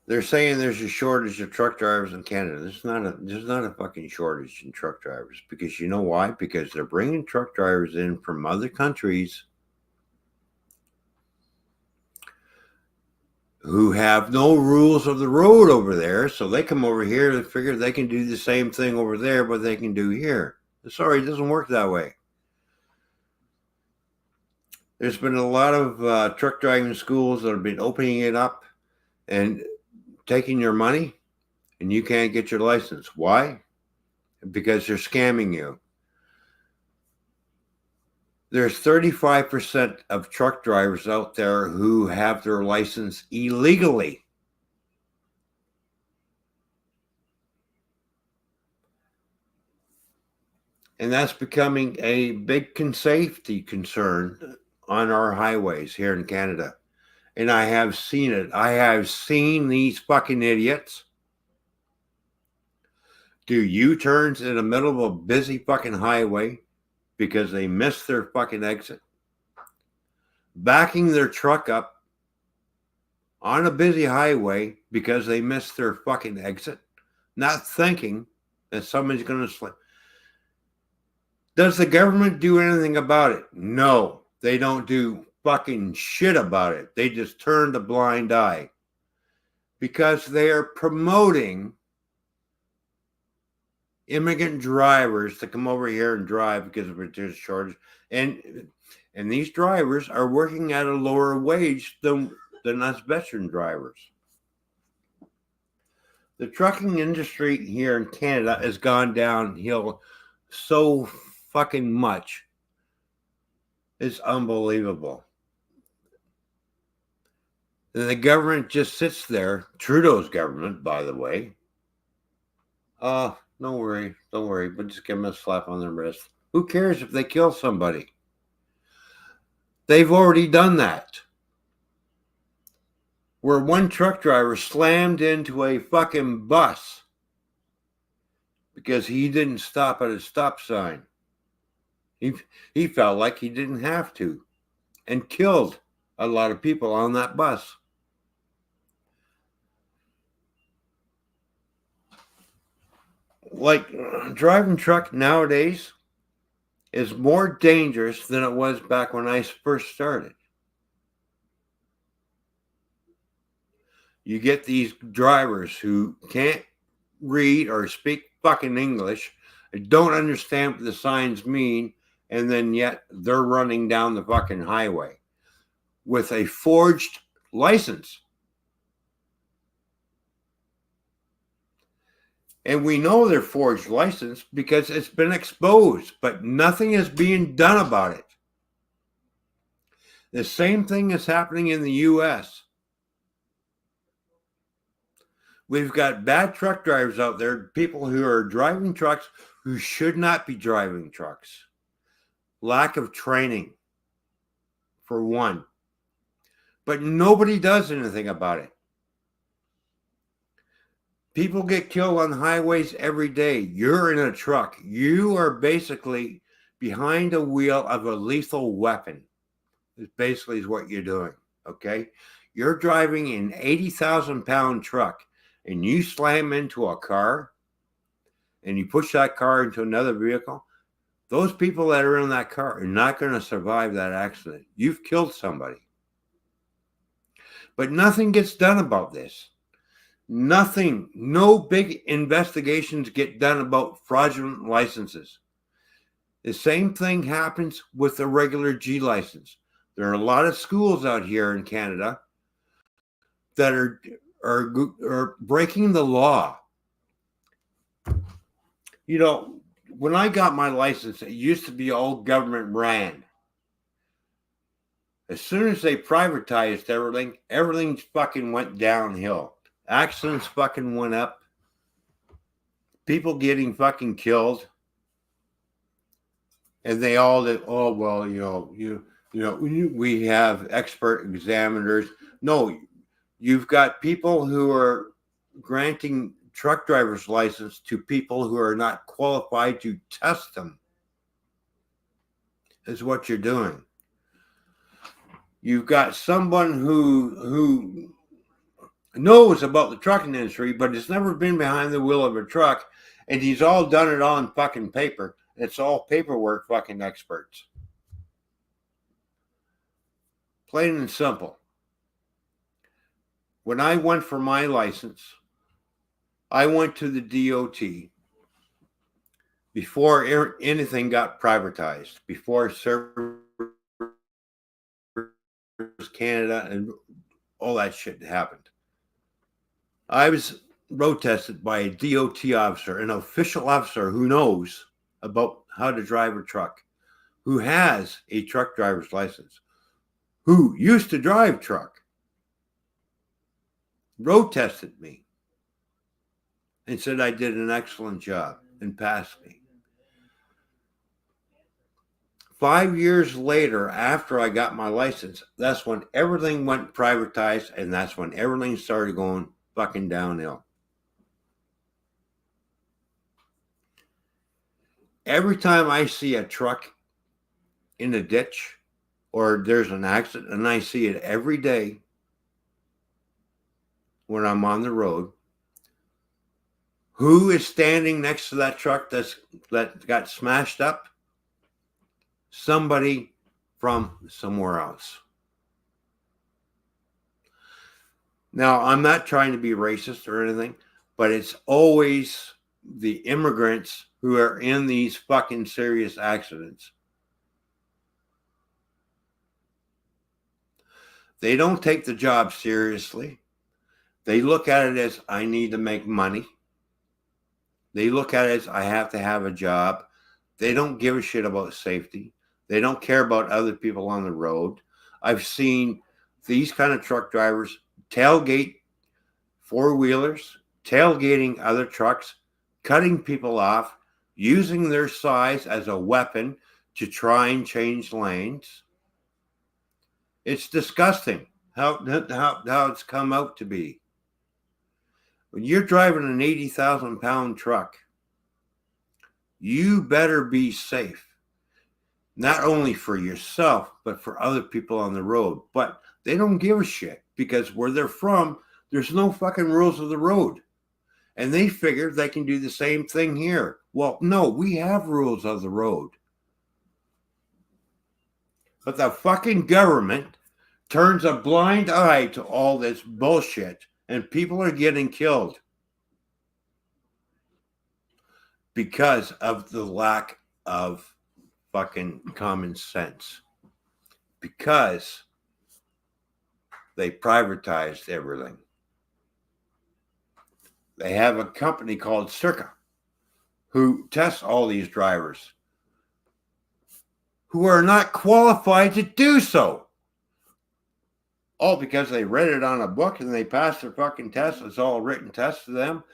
Speaker 1: They're saying there's a shortage of truck drivers in Canada. There's not a fucking shortage in truck drivers, because you know why? Because they're bringing truck drivers in from other countries who have no rules of the road over there. So they come over here and figure they can do the same thing over there, but they can do here. Sorry, it doesn't work that way. There's been a lot of truck driving schools that have been opening it up and taking your money, and you can't get your license. Why? because they're scamming you. There's 35% of truck drivers out there who have their license illegally. And that's becoming a big safety concern on our highways here in Canada. And I have seen it. I have seen these fucking idiots do U-turns in the middle of a busy fucking highway because they missed their fucking exit, backing their truck up on a busy highway because they missed their fucking exit, not thinking that somebody's going to slip. Does the government do anything about it? No, they don't do fucking shit about it. They just turn a blind eye because they are promoting immigrant drivers to come over here and drive because of a shortage, and these drivers are working at a lower wage than us veteran drivers. The trucking industry here in Canada has gone downhill so fucking much. It's unbelievable. And the government just sits there, Trudeau's government, by the way. Don't worry, but just give them a slap on the wrist. Who cares if they kill somebody? They've already done that. Where one truck driver slammed into a fucking bus because he didn't stop at a stop sign. He felt like he didn't have to, and killed a lot of people on that bus. Like, driving truck nowadays is more dangerous than it was back when I first started. You get these drivers who can't read or speak fucking English, don't understand what the signs mean, and then yet they're running down the fucking highway with a forged license. And we know they're forged license because it's been exposed, but nothing is being done about it. The same thing is happening in the U.S. We've got bad truck drivers out there, people who are driving trucks who should not be driving trucks. Lack of training, for one. But nobody does anything about it. People get killed on highways every day. You're in a truck. You are basically behind the wheel of a lethal weapon. It basically is what you're doing, okay? You're driving an 80,000-pound truck, and you slam into a car, and you push that car into another vehicle. Those people that are in that car are not going to survive that accident. You've killed somebody. But nothing gets done about this. Nothing. No big investigations get done about fraudulent licenses. The same thing happens with the regular G license. There are a lot of schools out here in Canada that are breaking the law. You know, when I got my license, it used to be all government ran. As soon as they privatized everything fucking went downhill. Accidents fucking went up. People getting fucking killed. And they all did, oh, well, we have expert examiners. No, you've got people who are granting truck driver's license to people who are not qualified to test them. Is what you're doing. You've got someone who knows about the trucking industry, but has never been behind the wheel of a truck, and he's all done it on fucking paper. It's all paperwork fucking experts. Plain and simple. When I went for my license, I went to the DOT before anything got privatized, before Service Canada and all that shit happened. I was road tested by a DOT officer, an official officer who knows about how to drive a truck, who has a truck driver's license, who used to drive truck, road tested me and said I did an excellent job and passed me. 5 years later, after I got my license, that's when everything went privatized, and that's when everything started going fucking downhill. Every time I see a truck in a ditch or there's an accident, and I see it every day when I'm on the road, who is standing next to that truck that got smashed up? Somebody from somewhere else. Now, I'm not trying to be racist or anything, but it's always the immigrants who are in these fucking serious accidents. They don't take the job seriously. They look at it as, I need to make money. They look at it as, I have to have a job. They don't give a shit about safety. They don't care about other people on the road. I've seen these kind of truck drivers tailgate four-wheelers, tailgating other trucks, cutting people off, using their size as a weapon to try and change lanes. It's disgusting how it's come out to be. When you're driving an 80,000-pound truck, you better be safe. Not only for yourself, but for other people on the road. But they don't give a shit because where they're from, there's no fucking rules of the road. And they figure they can do the same thing here. Well, no, we have rules of the road. But the fucking government turns a blind eye to all this bullshit, and people are getting killed because of the lack of fucking common sense, because they privatized everything. They have a company called Circa who tests all these drivers who are not qualified to do so. All because they read it on a book and they passed their fucking test. It's all a written test to them.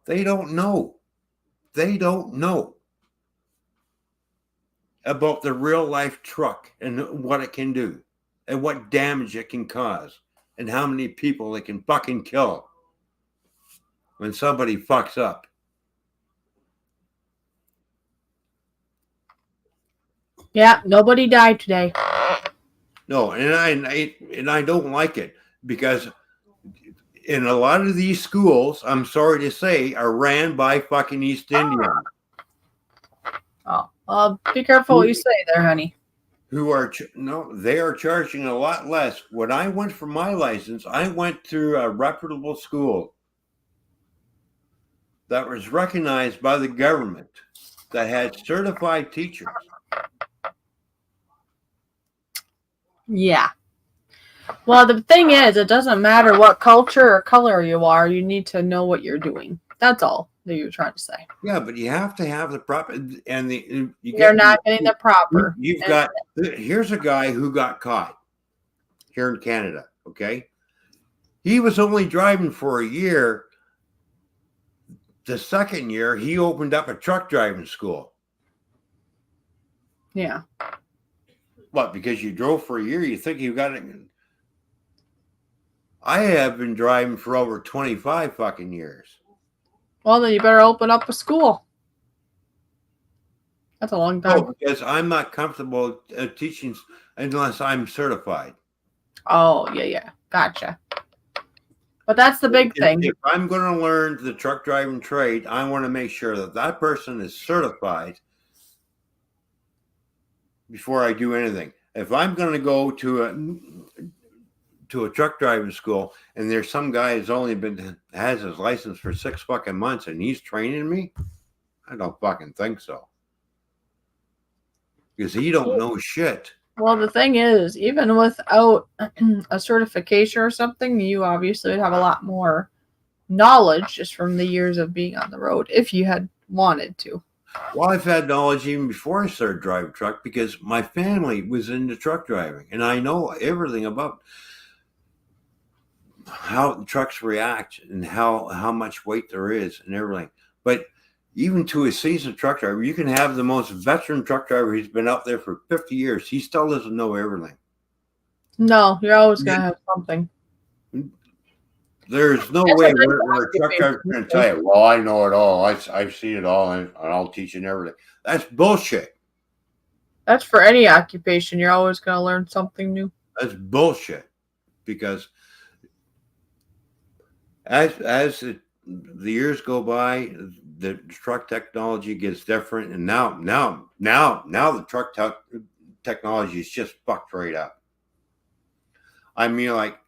Speaker 1: They don't know. They don't know about the real life truck and what it can do and what damage it can cause and how many people it can fucking kill when somebody fucks up.
Speaker 2: Yeah, nobody died today.
Speaker 1: No, and I don't like it because in a lot of these schools, I'm sorry to say, are ran by fucking East Indians.
Speaker 2: Oh, well, be careful what you say there, honey.
Speaker 1: Who are they are charging a lot less. When I went for my license, I went through a reputable school that was recognized by the government that had certified teachers.
Speaker 2: Yeah. Well, the thing is, it doesn't matter what culture or color you are. You need to know what you're doing. That's all that you're trying to say.
Speaker 1: Yeah, but you have to have the proper and
Speaker 2: They're not getting the proper.
Speaker 1: You've got here's a guy who got caught here in Canada. Okay, he was only driving for a year. The second year, he opened up a truck driving school.
Speaker 2: Yeah.
Speaker 1: What? Because you drove for a year, you think you got it? I have been driving for over 25 fucking years.
Speaker 2: Well, then you better open up a school. That's a long time.
Speaker 1: Oh, because I'm not comfortable teaching unless I'm certified.
Speaker 2: Oh, yeah. Gotcha. But that's the big thing.
Speaker 1: If I'm going to learn the truck driving trade, I want to make sure that that person is certified before I do anything. If I'm going to go to a truck driving school and there's some guy who's only has his license for 6 fucking months and he's training me, I don't fucking think so. Because he don't know shit.
Speaker 2: Well, the thing is, even without a certification or something, you obviously would have a lot more knowledge just from the years of being on the road if you had wanted to.
Speaker 1: Well, I've had knowledge even before I started driving truck because my family was into truck driving, and I know everything about how the trucks react and how much weight there is and everything. But even to a seasoned truck driver, you can have the most veteran truck driver. He's been out there for 50 years. He still doesn't know everything.
Speaker 2: No, you're always going to have something.
Speaker 1: There's no way where a truck driver is going to tell you, well, I know it all. I've seen it all, and I'll teach you everything. That's bullshit.
Speaker 2: That's for any occupation. You're always going to learn something new.
Speaker 1: That's bullshit. Because as the years go by, the truck technology gets different, and now the truck technology is just fucked right up. I mean, like,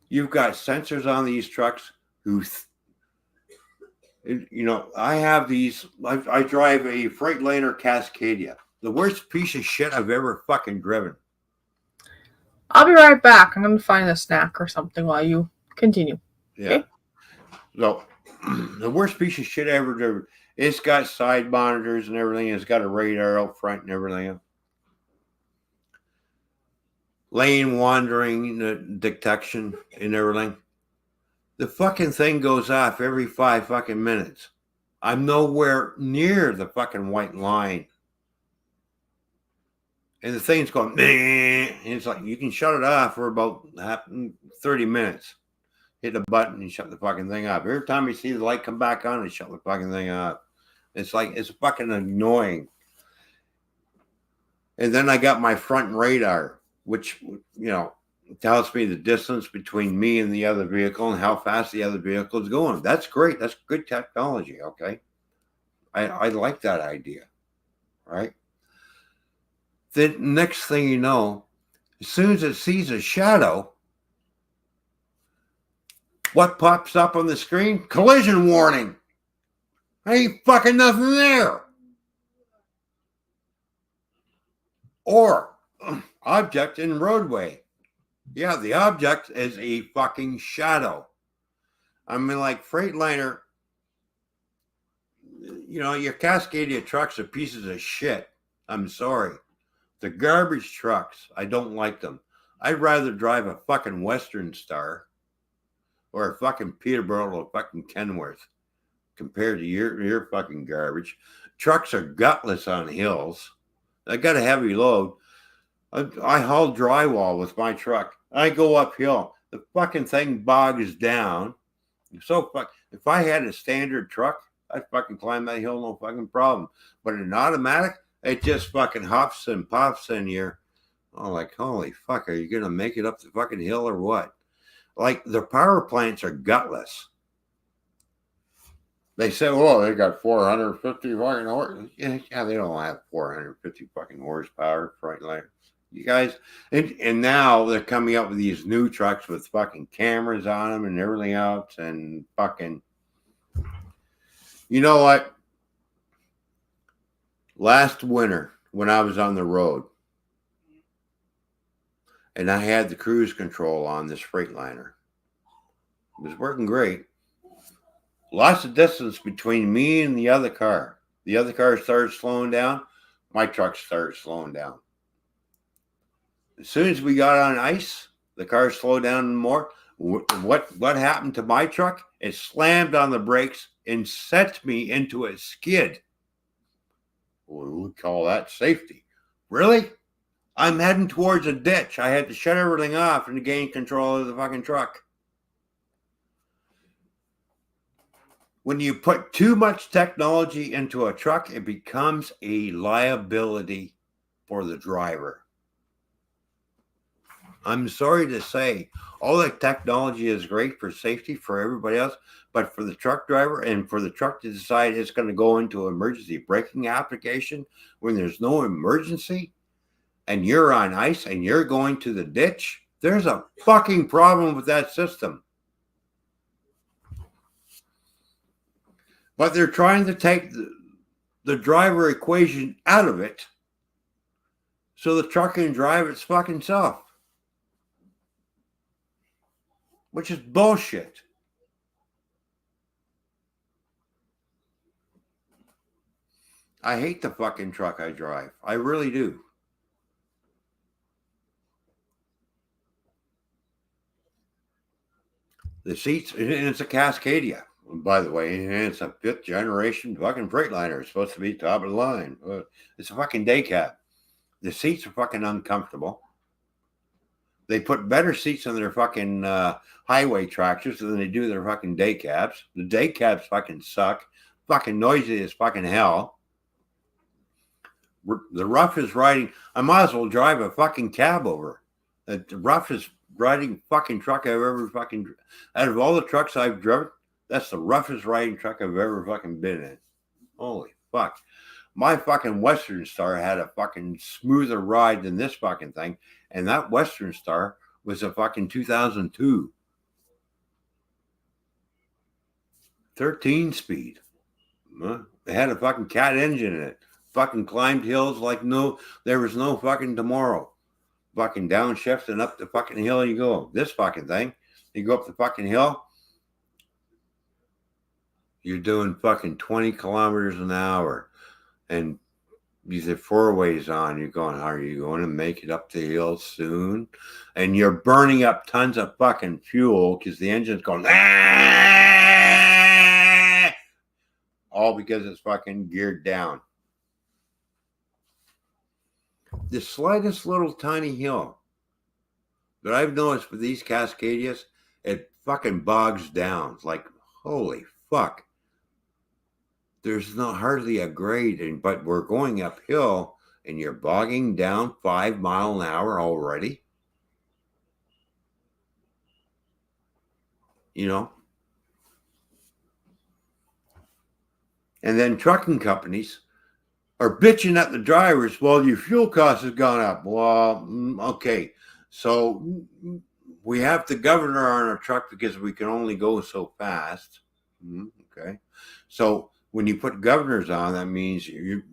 Speaker 1: you've got sensors on these trucks who, I have these. I drive a Freightliner Cascadia, the worst piece of shit I've ever fucking driven.
Speaker 2: I'll be right back. I'm going to find a snack or something while you continue.
Speaker 1: Yeah. Okay? So, the worst piece of shit I ever driven. It's got side monitors and everything. It's got a radar out front and everything. Lane wandering detection and everything. The fucking thing goes off every 5 fucking minutes. I'm nowhere near the fucking white line. And the thing's going, and it's like, you can shut it off for about 30 minutes. Hit the button and shut the fucking thing off. Every time you see the light come back on, it shut the fucking thing off. It's like, it's fucking annoying. And then I got my front radar, which, tells me the distance between me and the other vehicle and how fast the other vehicle is going. That's great. That's good technology. Okay. I like that idea. Right. The next thing you know, as soon as it sees a shadow, what pops up on the screen? Collision warning. Ain't fucking nothing there. Or object in roadway. Yeah, the object is a fucking shadow. I mean, like Freightliner, your Cascadia trucks are pieces of shit. I'm sorry. The garbage trucks, I don't like them. I'd rather drive a fucking Western Star or a fucking Peterborough or a fucking Kenworth compared to your fucking garbage. Trucks are gutless on hills. I got a heavy load. I haul drywall with my truck. I go uphill. The fucking thing bogs down. So if I had a standard truck, I'd fucking climb that hill no fucking problem. But an automatic, it just fucking hops and pops in here. Oh, like, holy fuck, are you going to make it up the fucking hill or what? Like, the power plants are gutless. They say, oh, they got 450 fucking horse. Yeah, they don't have 450 fucking horsepower, Freightliner. You guys, and now they're coming up with these new trucks with fucking cameras on them and everything else, and fucking, you know what? Last winter, when I was on the road, and I had the cruise control on this Freightliner, it was working great. Lots of distance between me and the other car. The other car started slowing down. My truck started slowing down. As soon as we got on ice, the car slowed down more. What happened to my truck? It slammed on the brakes and sent me into a skid. We would call that safety. Really? I'm heading towards a ditch. I had to shut everything off and gain control of the fucking truck. When you put too much technology into a truck, it becomes a liability for the driver. I'm sorry to say, all the technology is great for safety for everybody else, but for the truck driver and for the truck to decide it's going to go into emergency braking application when there's no emergency and you're on ice and you're going to the ditch, there's a fucking problem with that system. But they're trying to take the driver equation out of it so the truck can drive its fucking self. Which is bullshit. I hate the fucking truck I drive. I really do. The seats, and it's a Cascadia, by the way, and it's a 5th generation fucking Freightliner. It's supposed to be top of the line. It's a fucking day cab. The seats are fucking uncomfortable. They put better seats on their fucking highway tractors than they do their fucking day cabs. The day cabs fucking suck. Fucking noisy as fucking hell. The roughest riding, I might as well drive a fucking cab over. The roughest riding fucking truck I've ever fucking, out of all the trucks I've driven, that's the roughest riding truck I've ever fucking been in. Holy fuck. My fucking Western Star had a fucking smoother ride than this fucking thing. And that Western Star was a fucking 2002. 13 speed. It had a fucking cat engine in it. Fucking climbed hills like there was no fucking tomorrow. Fucking downshift and up the fucking hill you go. This fucking thing, you go up the fucking hill, you're doing fucking 20 kilometers an hour. And these are 4-ways on. You're going, how are you going to make it up the hill soon? And you're burning up tons of fucking fuel because the engine's going, ah! All because it's fucking geared down. The slightest little tiny hill that I've noticed with these Cascadias, it fucking bogs down. It's like, holy fuck. There's not hardly a grade, but we're going uphill and you're bogging down 5 miles an hour already. You know? And then trucking companies are bitching at the drivers, well, your fuel cost has gone up. Well, okay. So we have the governor on our truck because we can only go so fast. Okay. So when you put governors on, that means you're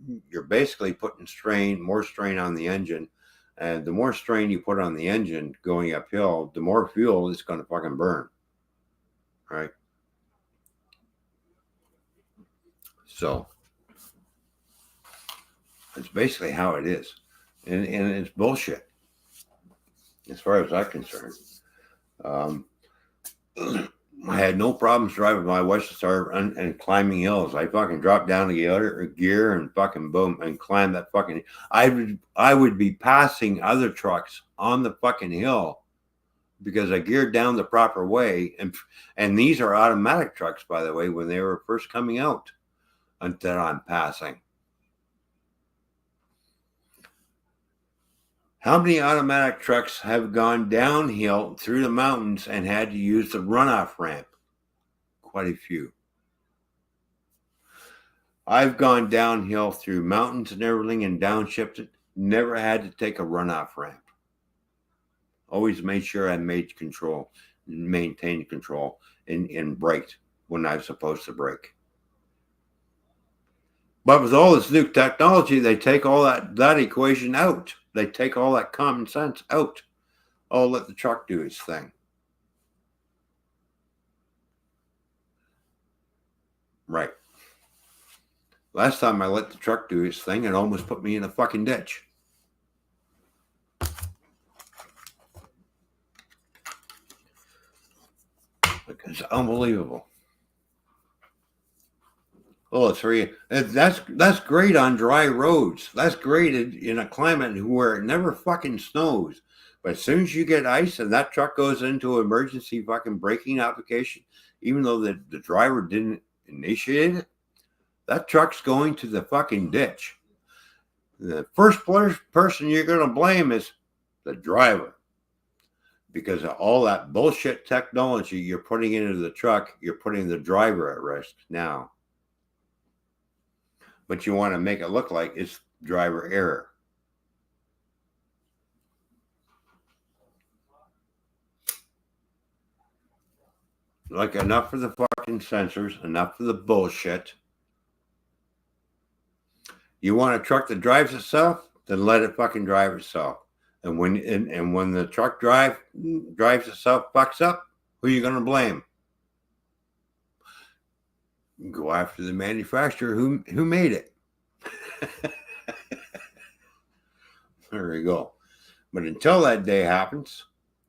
Speaker 1: basically putting more strain on the engine. And the more strain you put on the engine going uphill, the more fuel it's going to fucking burn. Right? So that's basically how it is. And it's bullshit, as far as I'm concerned. I had no problems driving my Western Star and climbing hills. I fucking dropped down the other gear and fucking boom and climbed that fucking. I would be passing other trucks on the fucking hill because I geared down the proper way. And these are automatic trucks, by the way, when they were first coming out that I'm passing. How many automatic trucks have gone downhill through the mountains and had to use the runoff ramp? Quite a few. I've gone downhill through mountains and everything and downshifted. Never had to take a runoff ramp. Always made sure I maintained control and braked when I was supposed to brake. But with all this new technology, they take all that equation out. They take all that common sense out. Oh, let the truck do its thing. Right. Last time I let the truck do its thing, it almost put me in a fucking ditch. It's unbelievable. Oh, that's great on dry roads. That's great in a climate where it never fucking snows. But as soon as you get ice and that truck goes into emergency fucking braking application, even though the driver didn't initiate it, that truck's going to the fucking ditch. The first person you're going to blame is the driver. Because of all that bullshit technology you're putting into the truck, you're putting the driver at risk now. But you want to make it look like it's driver error. Like, enough for the fucking sensors, enough for the bullshit. You want a truck that drives itself? Then let it fucking drive itself. And when the truck drives itself, fucks up, who are you going to blame? Go after the manufacturer who made it. There you go. But until that day happens,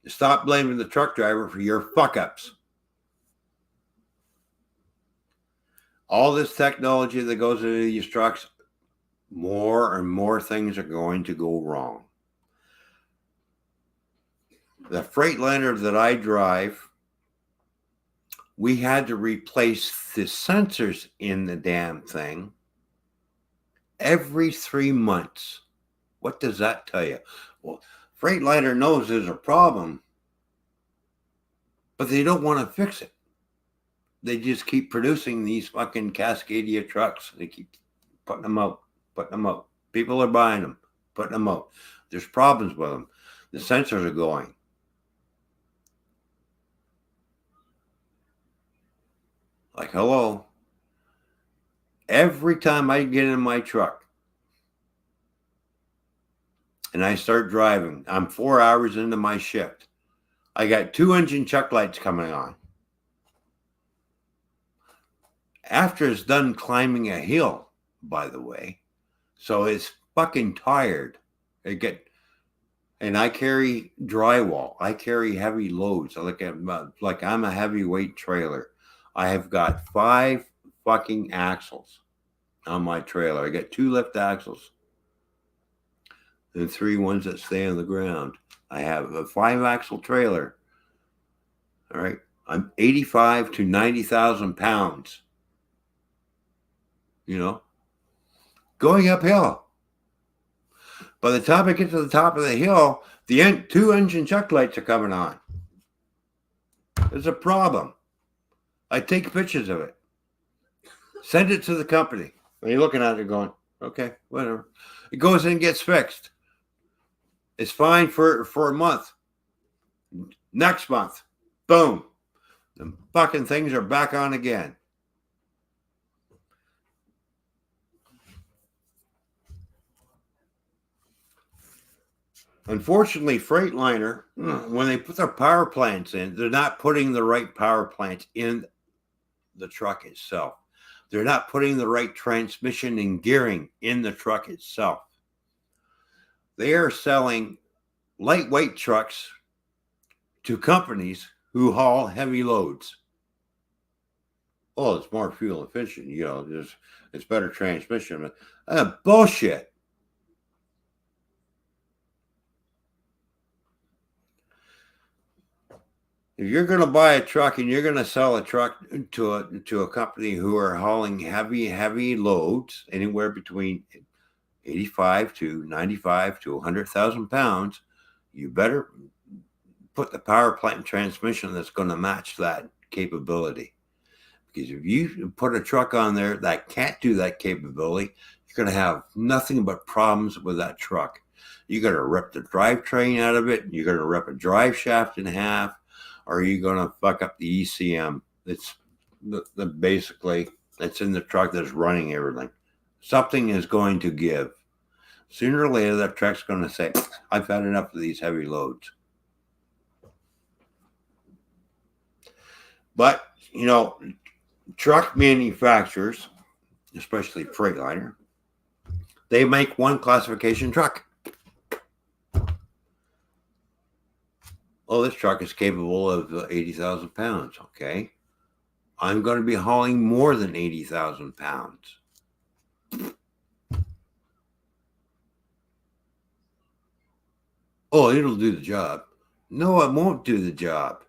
Speaker 1: stop blaming the truck driver for your fuck ups. All this technology that goes into these trucks, more and more things are going to go wrong. The Freightliner that I drive, we had to replace the sensors in the damn thing every 3 months. What does that tell you? Well, Freightliner knows there's a problem, but they don't want to fix it. They just keep producing these fucking Cascadia trucks. They keep putting them out. People are buying them, putting them out. There's problems with them. The sensors are going. Like, hello. Every time I get in my truck and I start driving, I'm 4 hours into my shift. I got 2 engine check lights coming on. After it's done climbing a hill, by the way, so it's fucking tired. And I carry drywall. I carry heavy loads. Like I'm a heavyweight trailer. I have got 5 fucking axles on my trailer. I got 2 lift axles and 3 ones that stay on the ground. I have a 5-axle trailer. All right. I'm 85 to 90,000 pounds. You know, going uphill. By the time I get to the top of the hill, the 2 engine check lights are coming on. There's a problem. I take pictures of it. Send it to the company. And you're looking at it going, okay, whatever. It goes in and gets fixed. It's fine for a month. Next month, boom. The fucking things are back on again. Unfortunately, Freightliner, when they put their power plants in, they're not putting the right power plants in the truck itself. They're not putting the right transmission and gearing in the truck itself. They are selling lightweight trucks to companies who haul heavy loads. Oh, it's more fuel efficient, you know, it's better transmission. Bullshit. If you're going to buy a truck and you're going to sell a truck to a company who are hauling heavy loads, anywhere between 85 to 95 to 100,000 pounds, you better put the power plant and transmission that's going to match that capability. Because if you put a truck on there that can't do that capability, you're going to have nothing but problems with that truck. You're going to rip the drivetrain out of it. You're going to rip a drive shaft in half. Or are you going to fuck up the ECM? It's basically that's in the truck that's running everything. Something is going to give. Sooner or later, that truck's going to say, I've had enough of these heavy loads. But, you know, truck manufacturers, especially Freightliner, they make one classification truck. Oh, this truck is capable of 80,000 pounds. Okay. I'm going to be hauling more than 80,000 pounds. Oh, it'll do the job. No, it won't do the job.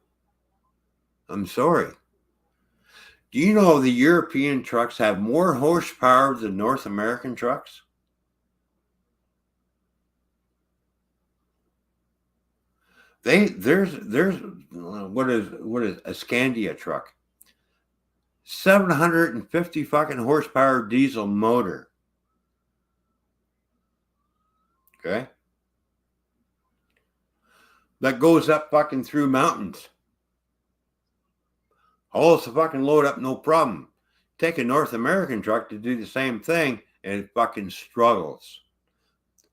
Speaker 1: I'm sorry. Do you know the European trucks have more horsepower than North American trucks? There's what is a Scandia truck? 750 fucking horsepower diesel motor. Okay. That goes up fucking through mountains. Hauls the fucking load up, no problem. Take a North American truck to do the same thing, and it fucking struggles.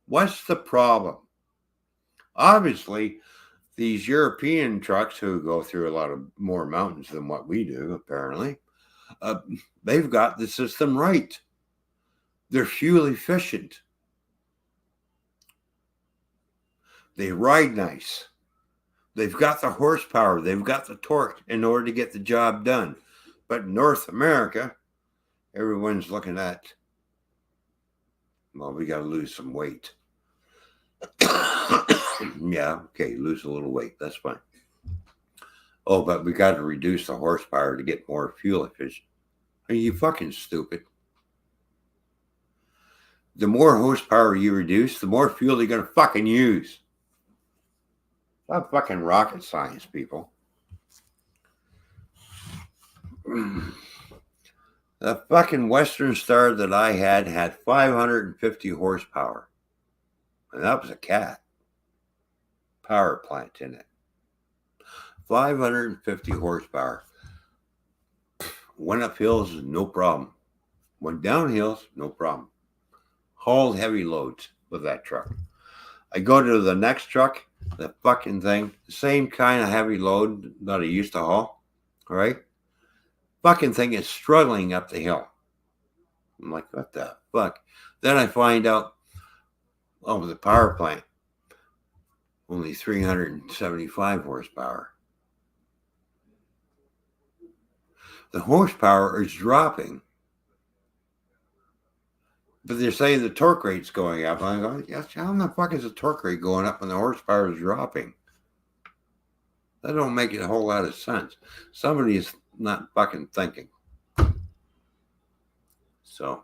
Speaker 1: What's the problem? Obviously, these European trucks who go through a lot of more mountains than what we do, apparently, they've got the system right. They're fuel efficient. They ride nice. They've got the horsepower. They've got the torque in order to get the job done. But in North America, everyone's looking at, well, we got to lose some weight. Yeah, okay, lose a little weight. That's fine. Oh, but we got to reduce the horsepower to get more fuel efficient. Are you fucking stupid? The more horsepower you reduce, the more fuel you're going to fucking use. It's not fucking rocket science, people. The fucking Western Star that I had 550 horsepower. And that was a cat power plant in it. 550 horsepower. Went up hills, no problem. Went down hills, no problem. Hauled heavy loads with that truck. I go to the next truck, the fucking thing, the same kind of heavy load that I used to haul, all right? Fucking thing is struggling up the hill. I'm like, what the fuck? Then I find out, oh, the power plant, only 375 horsepower. The horsepower is dropping. But they're saying the torque rate's going up. I go, yes, how in the fuck is the torque rate going up when the horsepower is dropping? That don't make a whole lot of sense. Somebody is not fucking thinking. So,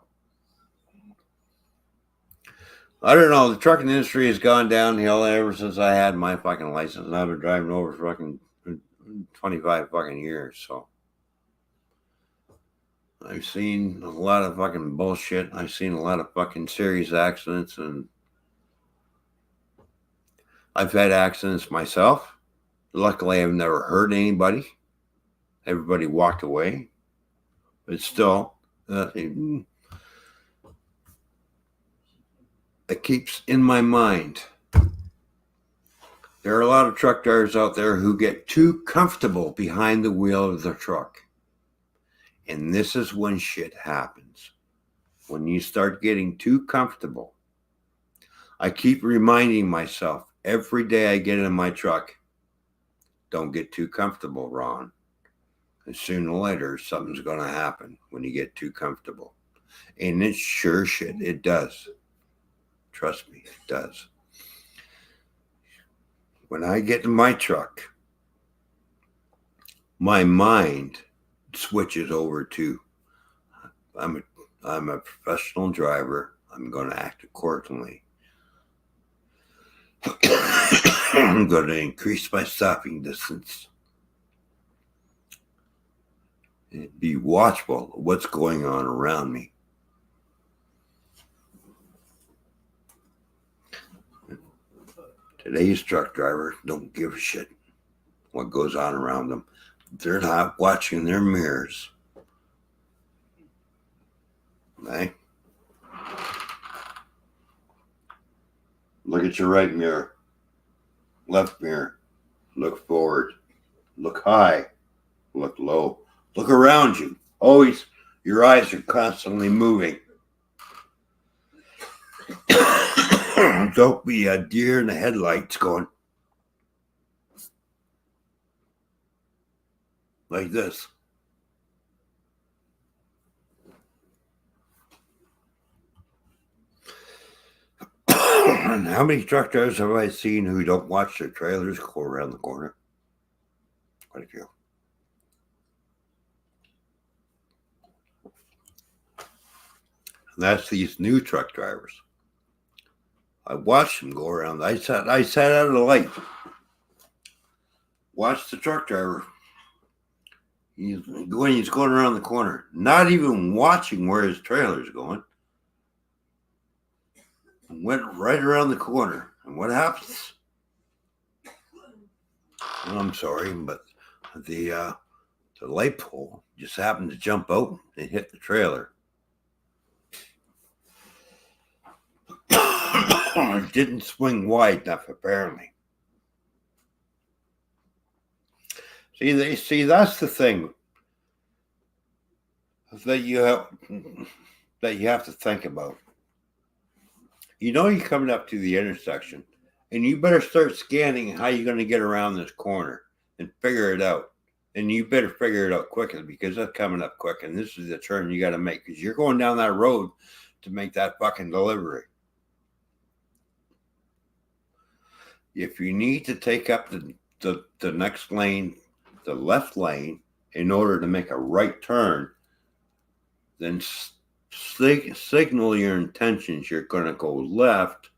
Speaker 1: I don't know. The trucking industry has gone downhill ever since I had my fucking license. And I've been driving over for fucking 25 fucking years. So, I've seen a lot of fucking bullshit. I've seen a lot of fucking serious accidents, and I've had accidents myself. Luckily, I've never hurt anybody. Everybody walked away. But still, it keeps in my mind. There are a lot of truck drivers out there who get too comfortable behind the wheel of the truck. And this is when shit happens. When you start getting too comfortable. I keep reminding myself every day I get in my truck, don't get too comfortable, Ron. And sooner or later, something's going to happen when you get too comfortable. And it sure shit, it does. Trust me, it does. When I get in my truck, my mind switches over to I'm a professional driver. I'm going to act accordingly. I'm going to increase my stopping distance and be watchful of what's going on around me. Today's truck drivers don't give a shit what goes on around them. They're not watching their mirrors. Okay? Look at your right mirror, left mirror, look forward, look high, look low, look around you. Always, your eyes are constantly moving. Don't be a deer in the headlights going like this. And how many truck drivers have I seen who don't watch their trailers go around the corner? Quite a few. And that's these new truck drivers. I watched them go around. I sat out of the light. Watched the truck driver. He's going around the corner, not even watching where his trailer's going. Went right around the corner. And what happens? Well, I'm sorry, but the light pole just happened to jump out and hit the trailer. It didn't swing wide enough, apparently. See, that's the thing that you have. that you have to think about. You're coming up to the intersection, and you better start scanning how you're going to get around this corner and figure it out. And you better figure it out quickly because that's coming up quick. And this is the turn you got to make because you're going down that road to make that fucking delivery. If you need to take up the next lane, the left lane, in order to make a right turn, then signal your intentions. You're going to go left.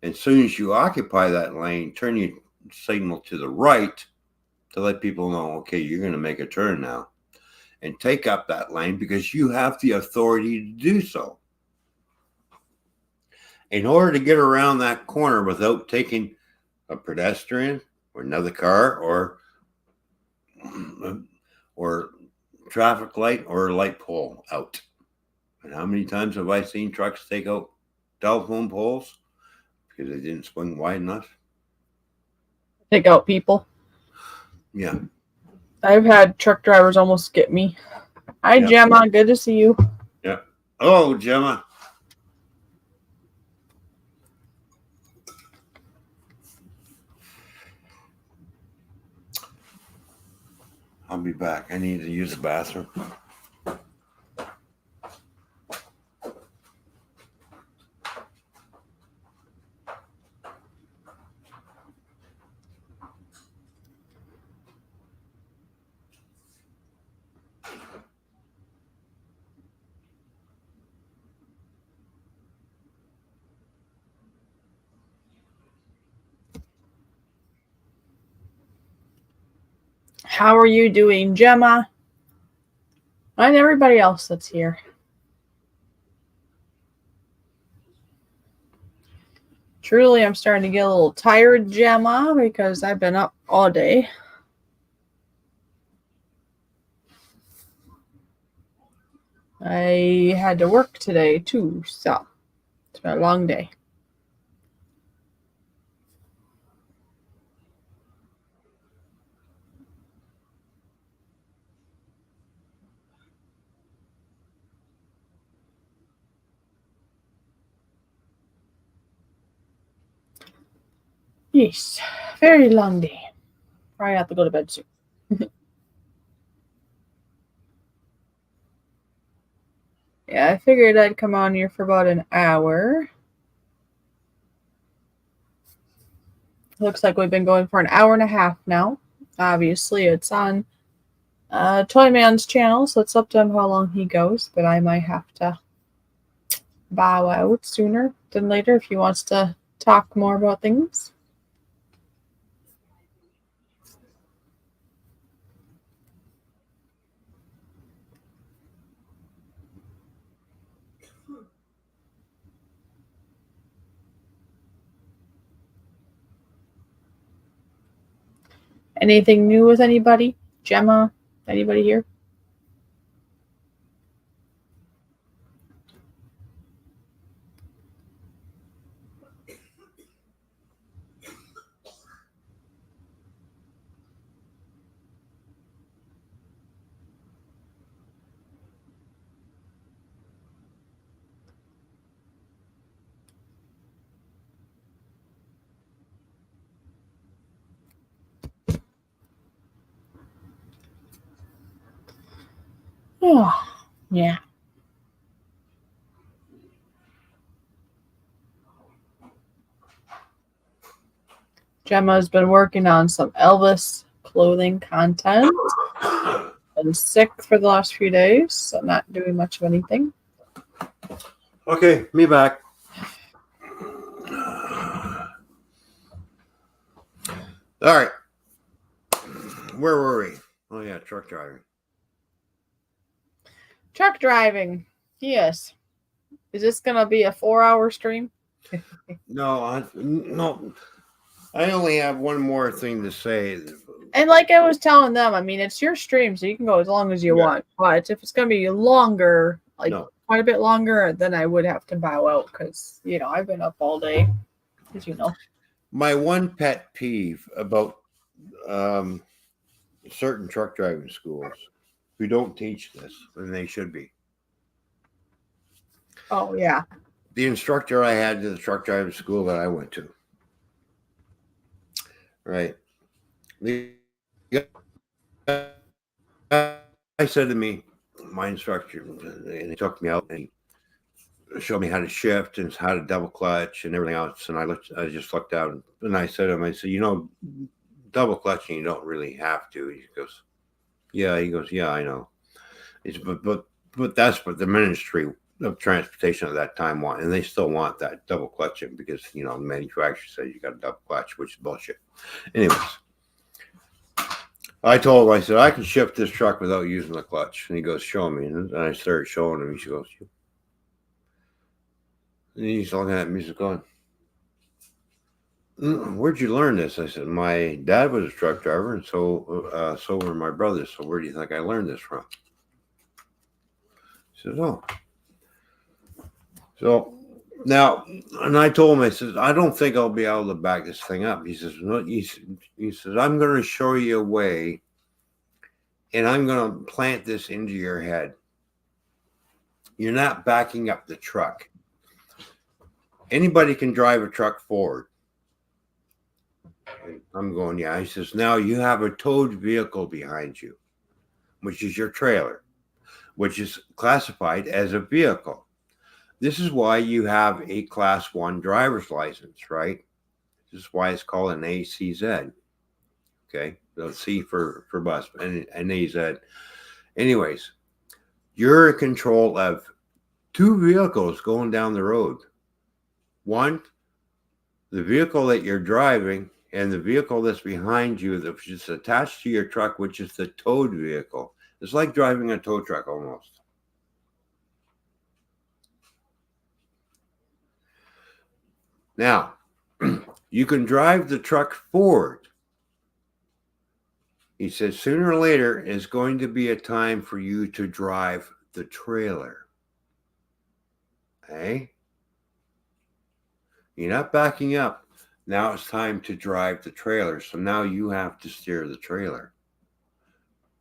Speaker 1: As soon as you occupy that lane, turn your signal to the right to let people know, okay, you're going to make a turn now. And take up that lane because you have the authority to do so. In order to get around that corner without taking a pedestrian or another car or traffic light or a light pole out. And how many times have I seen trucks take out telephone poles because they didn't swing wide enough?
Speaker 2: Take out people.
Speaker 1: Yeah.
Speaker 2: I've had truck drivers almost get me. Hi,
Speaker 1: Yeah.
Speaker 2: Gemma. Good to see you.
Speaker 1: Yeah. Oh, Gemma. I'll be back. I need to use the bathroom.
Speaker 2: How are you doing, Gemma? And everybody else that's here. Truly, I'm starting to get a little tired, Gemma, because I've been up all day. I had to work today, too, so it's been a long day. Yes, very long day. Probably have to go to bed soon. Yeah, I figured I'd come on here for about an hour. Looks like we've been going for an hour and a half now. Obviously, it's on Toy Man's channel, so it's up to him how long he goes, but I might have to bow out sooner than later if he wants to talk more about things. Anything new with anybody? Gemma? Anybody here? Oh, yeah. Gemma's been working on some Elvis clothing content. Been sick for the last few days, so not doing much of anything.
Speaker 1: Okay, me back. All right. Where were we? Oh, yeah, truck driving.
Speaker 2: Truck driving. Yes. Is this going to be a 4-hour stream?
Speaker 1: No. I only have one more thing to say.
Speaker 2: And like I was telling them, I mean, it's your stream, so you can go as long as you want. But if it's going to be longer, quite a bit longer, then I would have to bow out because, I've been up all day, as you know.
Speaker 1: My one pet peeve about certain truck driving schools who don't teach this, and they should be.
Speaker 2: Oh yeah.
Speaker 1: The instructor I had to the truck driving school that I went to. Right. The guy said to me, my instructor, and he took me out and he showed me how to shift and how to double clutch and everything else. And I just looked out and I said to him, I said, double clutching, you don't really have to. He goes, yeah. He goes, yeah, I know. It's, but that's what the Ministry of Transportation at that time want, and they still want that double clutching because the manufacturer says you got a double clutch, which is bullshit. Anyways, I told him, I said I can shift this truck without using the clutch, and he goes, "Show me," and I started showing him. He goes, and he's looking at me, he's going, "Where'd you learn this?" I said, "My dad was a truck driver, and so were my brothers. So where do you think I learned this from?" He says, "Oh." So now, and I told him, I said, I don't think I'll be able to back this thing up. He says, no, he says, I'm going to show you a way and I'm going to plant this into your head. You're not backing up the truck. Anybody can drive a truck forward. And I'm going, yeah. He says, now you have a towed vehicle behind you, which is your trailer, which is classified as a vehicle. This is why you have a class 1 driver's license, right? This is why it's called an ACZ. Okay. So C for bus and an AZ. Anyways, you're in control of 2 vehicles going down the road. One, the vehicle that you're driving and the vehicle that's behind you that's just attached to your truck, which is the towed vehicle. It's like driving a tow truck almost. Now, you can drive the truck forward. He says sooner or later is going to be a time for you to drive the trailer. Okay? You're not backing up. Now it's time to drive the trailer. So now you have to steer the trailer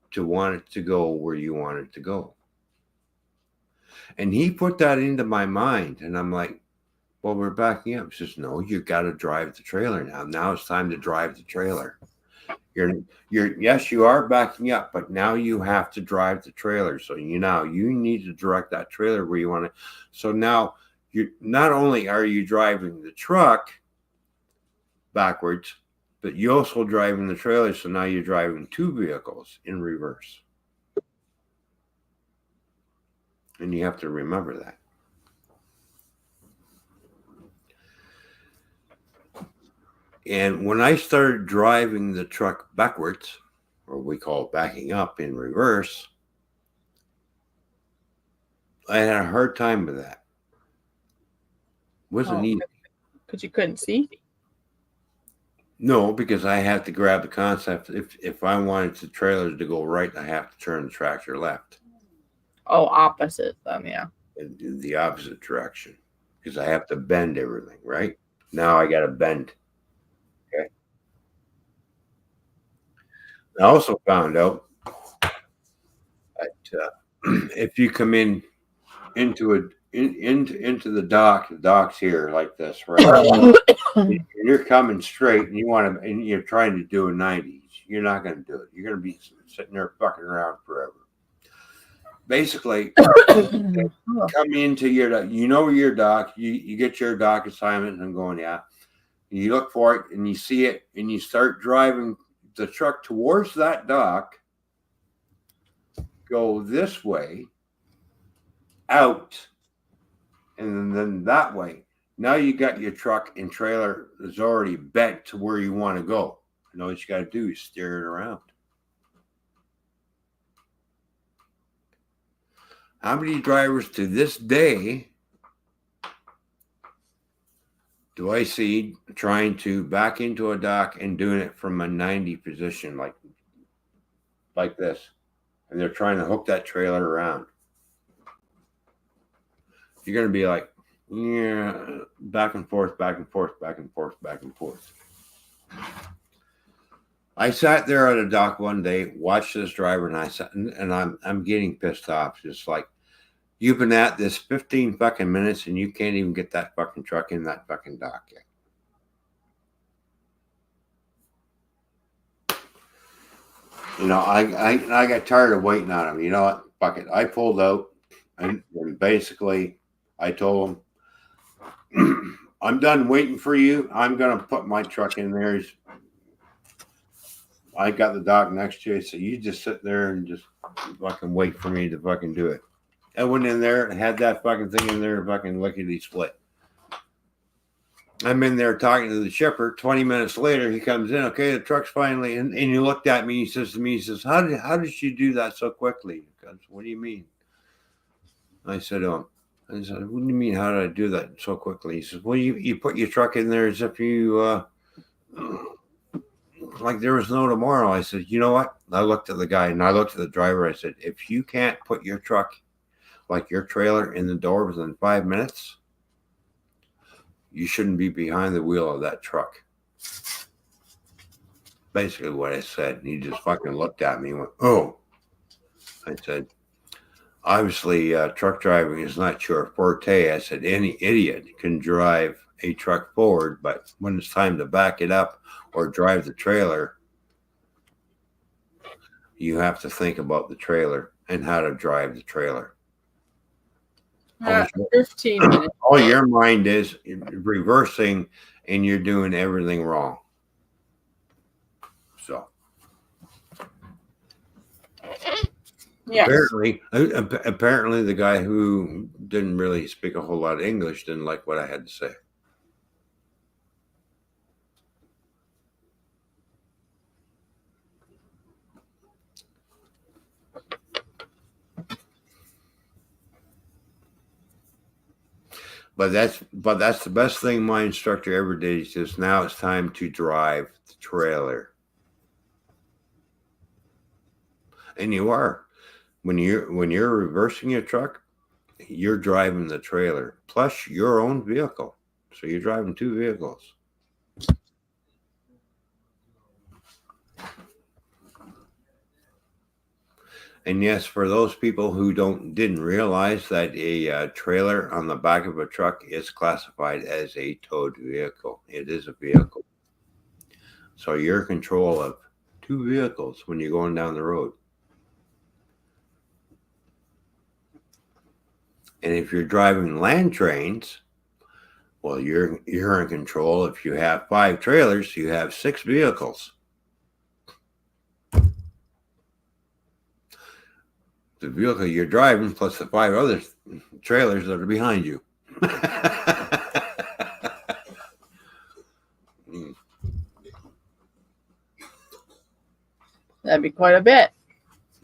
Speaker 1: to want it to go where you want it to go. And he put that into my mind. And I'm like, well, we're backing up. He says, no, you got to drive the trailer now. Now it's time to drive the trailer. Yes, you are backing up, but now you have to drive the trailer. So you need to direct that trailer where you want it. So now you not only are you driving the truck backwards, but you're also driving the trailer. So now you're driving 2 vehicles in reverse. And you have to remember that. And when I started driving the truck backwards, or we call it backing up in reverse, I had a hard time with that. Wasn't easy.
Speaker 2: Because you couldn't see?
Speaker 1: No, because I have to grab the concept. If I wanted the trailer to go right, I have to turn the tractor left.
Speaker 2: Oh, opposite then, yeah.
Speaker 1: In the opposite direction. Because I have to bend everything, right? Now I got to bend. Okay. I also found out that if you come into the dock's here like this, right? And you're coming straight, and you're trying to do a 90s. You're not going to do it. You're going to be sitting there fucking around forever. Basically, come into your dock. You get your dock assignment, and I'm going, yeah. You look for it, and you see it, and you start driving the truck towards that dock. Go this way, out, and then that way. Now you got your truck and trailer is already bent to where you want to go. And all you got to do is steer it around. How many drivers to this day do I see trying to back into a dock and doing it from a 90 position like this? And they're trying to hook that trailer around. You're going to be like, yeah, back and forth, back and forth, back and forth, back and forth. I sat there at a dock one day, watched this driver, and I'm getting pissed off. Just like, You've been at this 15 fucking minutes and you can't even get that fucking truck in that fucking dock yet. You know, I got tired of waiting on him. You know what? Fuck it. I pulled out and basically I told him, I'm done waiting for you. I'm going to put my truck in there. I got the dock next to you. So you just sit there and just fucking wait for me to fucking do it. I went in there and had that fucking thing in there, fucking lickety split. I'm in there talking to the shipper. 20 minutes later, he comes in. Okay, the truck's finally in. And he looked at me. He says to me, he says, how did you do that so quickly? Goes, what do you mean? I said, what do you mean, how did I do that so quickly? He says, well, you put your truck in there as if you, like there was no tomorrow. I said, you know what? I looked at the guy and I looked at the driver. I said, if you can't put your truck, like your trailer, in the door within 5 minutes, you shouldn't be behind the wheel of that truck. Basically what I said. And he just fucking looked at me and went, oh. I said, obviously, truck driving is not your forte. I said, any idiot can drive a truck forward, but when it's time to back it up or drive the trailer, you have to think about the trailer and how to drive the trailer.
Speaker 2: 15 minutes.
Speaker 1: All your mind is reversing and you're doing everything wrong. So
Speaker 2: yes.
Speaker 1: Apparently the guy who didn't really speak a whole lot of English didn't like what I had to say. But that's the best thing my instructor ever did. He says, now it's time to drive the trailer. And you are. When you're reversing your truck, you're driving the trailer plus your own vehicle. So you're driving two vehicles. And yes, for those people who didn't realize that a trailer on the back of a truck is classified as a towed vehicle. It is a vehicle. So you're in control of two vehicles when you're going down the road. And if you're driving land trains, well, you're in control. If you have 5 trailers, you have 6 vehicles. The vehicle you're driving plus the 5 other trailers that are behind you.
Speaker 2: That'd be quite a bit.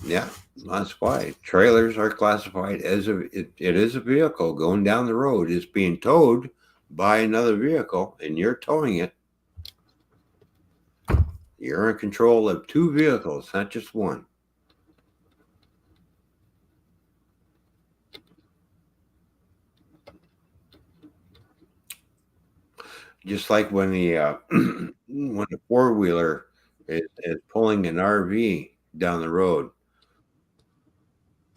Speaker 1: Yeah, that's why trailers are classified as it is a vehicle going down the road. It's being towed by another vehicle and you're towing it. You're in control of 2 vehicles, not just one. Just like when the when the 4-wheeler is pulling an RV down the road.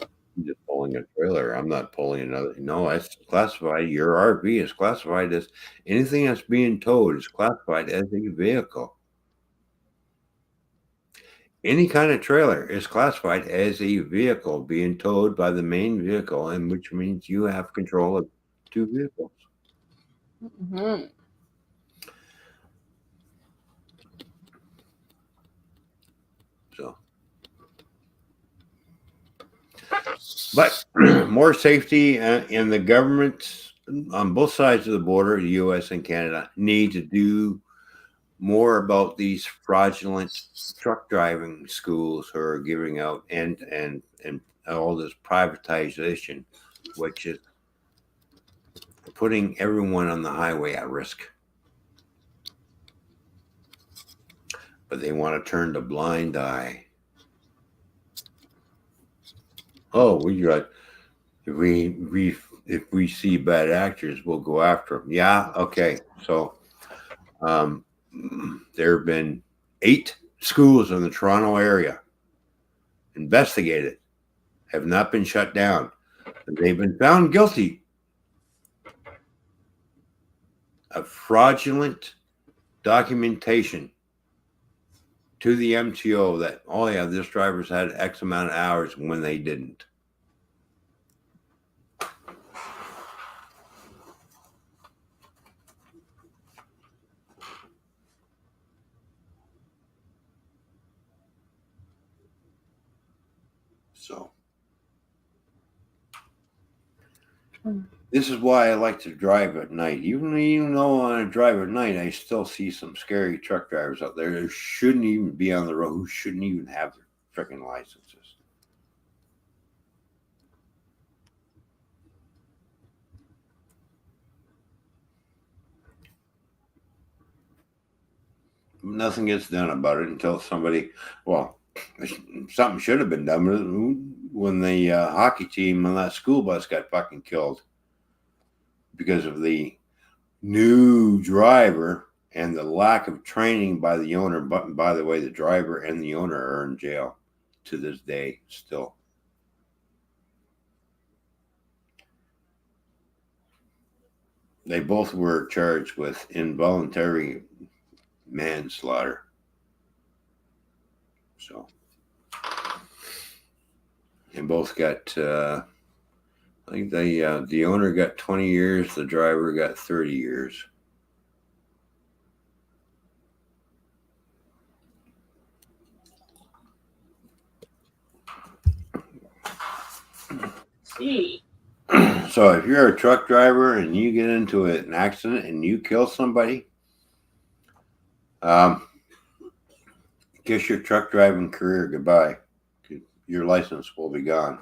Speaker 1: I'm just pulling a trailer. I'm not pulling another. No, it's classified. Your RV is classified as anything that's being towed is classified as a vehicle. Any kind of trailer is classified as a vehicle being towed by the main vehicle, and which means you have control of 2 vehicles.
Speaker 2: Mm-hmm.
Speaker 1: So, but more safety, and the governments on both sides of the border, the U.S. and Canada, need to do more about these fraudulent truck driving schools who are giving out and all this privatization, which is putting everyone on the highway at risk. But they want to turn the blind eye. Oh, we got if we see bad actors, we'll go after them. Yeah, okay. So there have been 8 schools in the Toronto area investigated, have not been shut down. They've been found guilty of fraudulent documentation to the MTO that, oh yeah, this driver's had X amount of hours when they didn't. So this is why I like to drive at night. Even though when I drive at night, I still see some scary truck drivers out there who shouldn't even be on the road, who shouldn't even have their freaking licenses. Nothing gets done about it until somebody, well, something should have been done when the hockey team on that school bus got fucking killed because of the new driver and the lack of training by the owner. But by the way, the driver and the owner are in jail to this day still. They both were charged with involuntary manslaughter. So, and both got, I think the owner got 20 years, the driver got 30 years.
Speaker 2: See.
Speaker 1: So if you're a truck driver and you get into an accident and you kill somebody, kiss your truck driving career goodbye. Your license will be gone.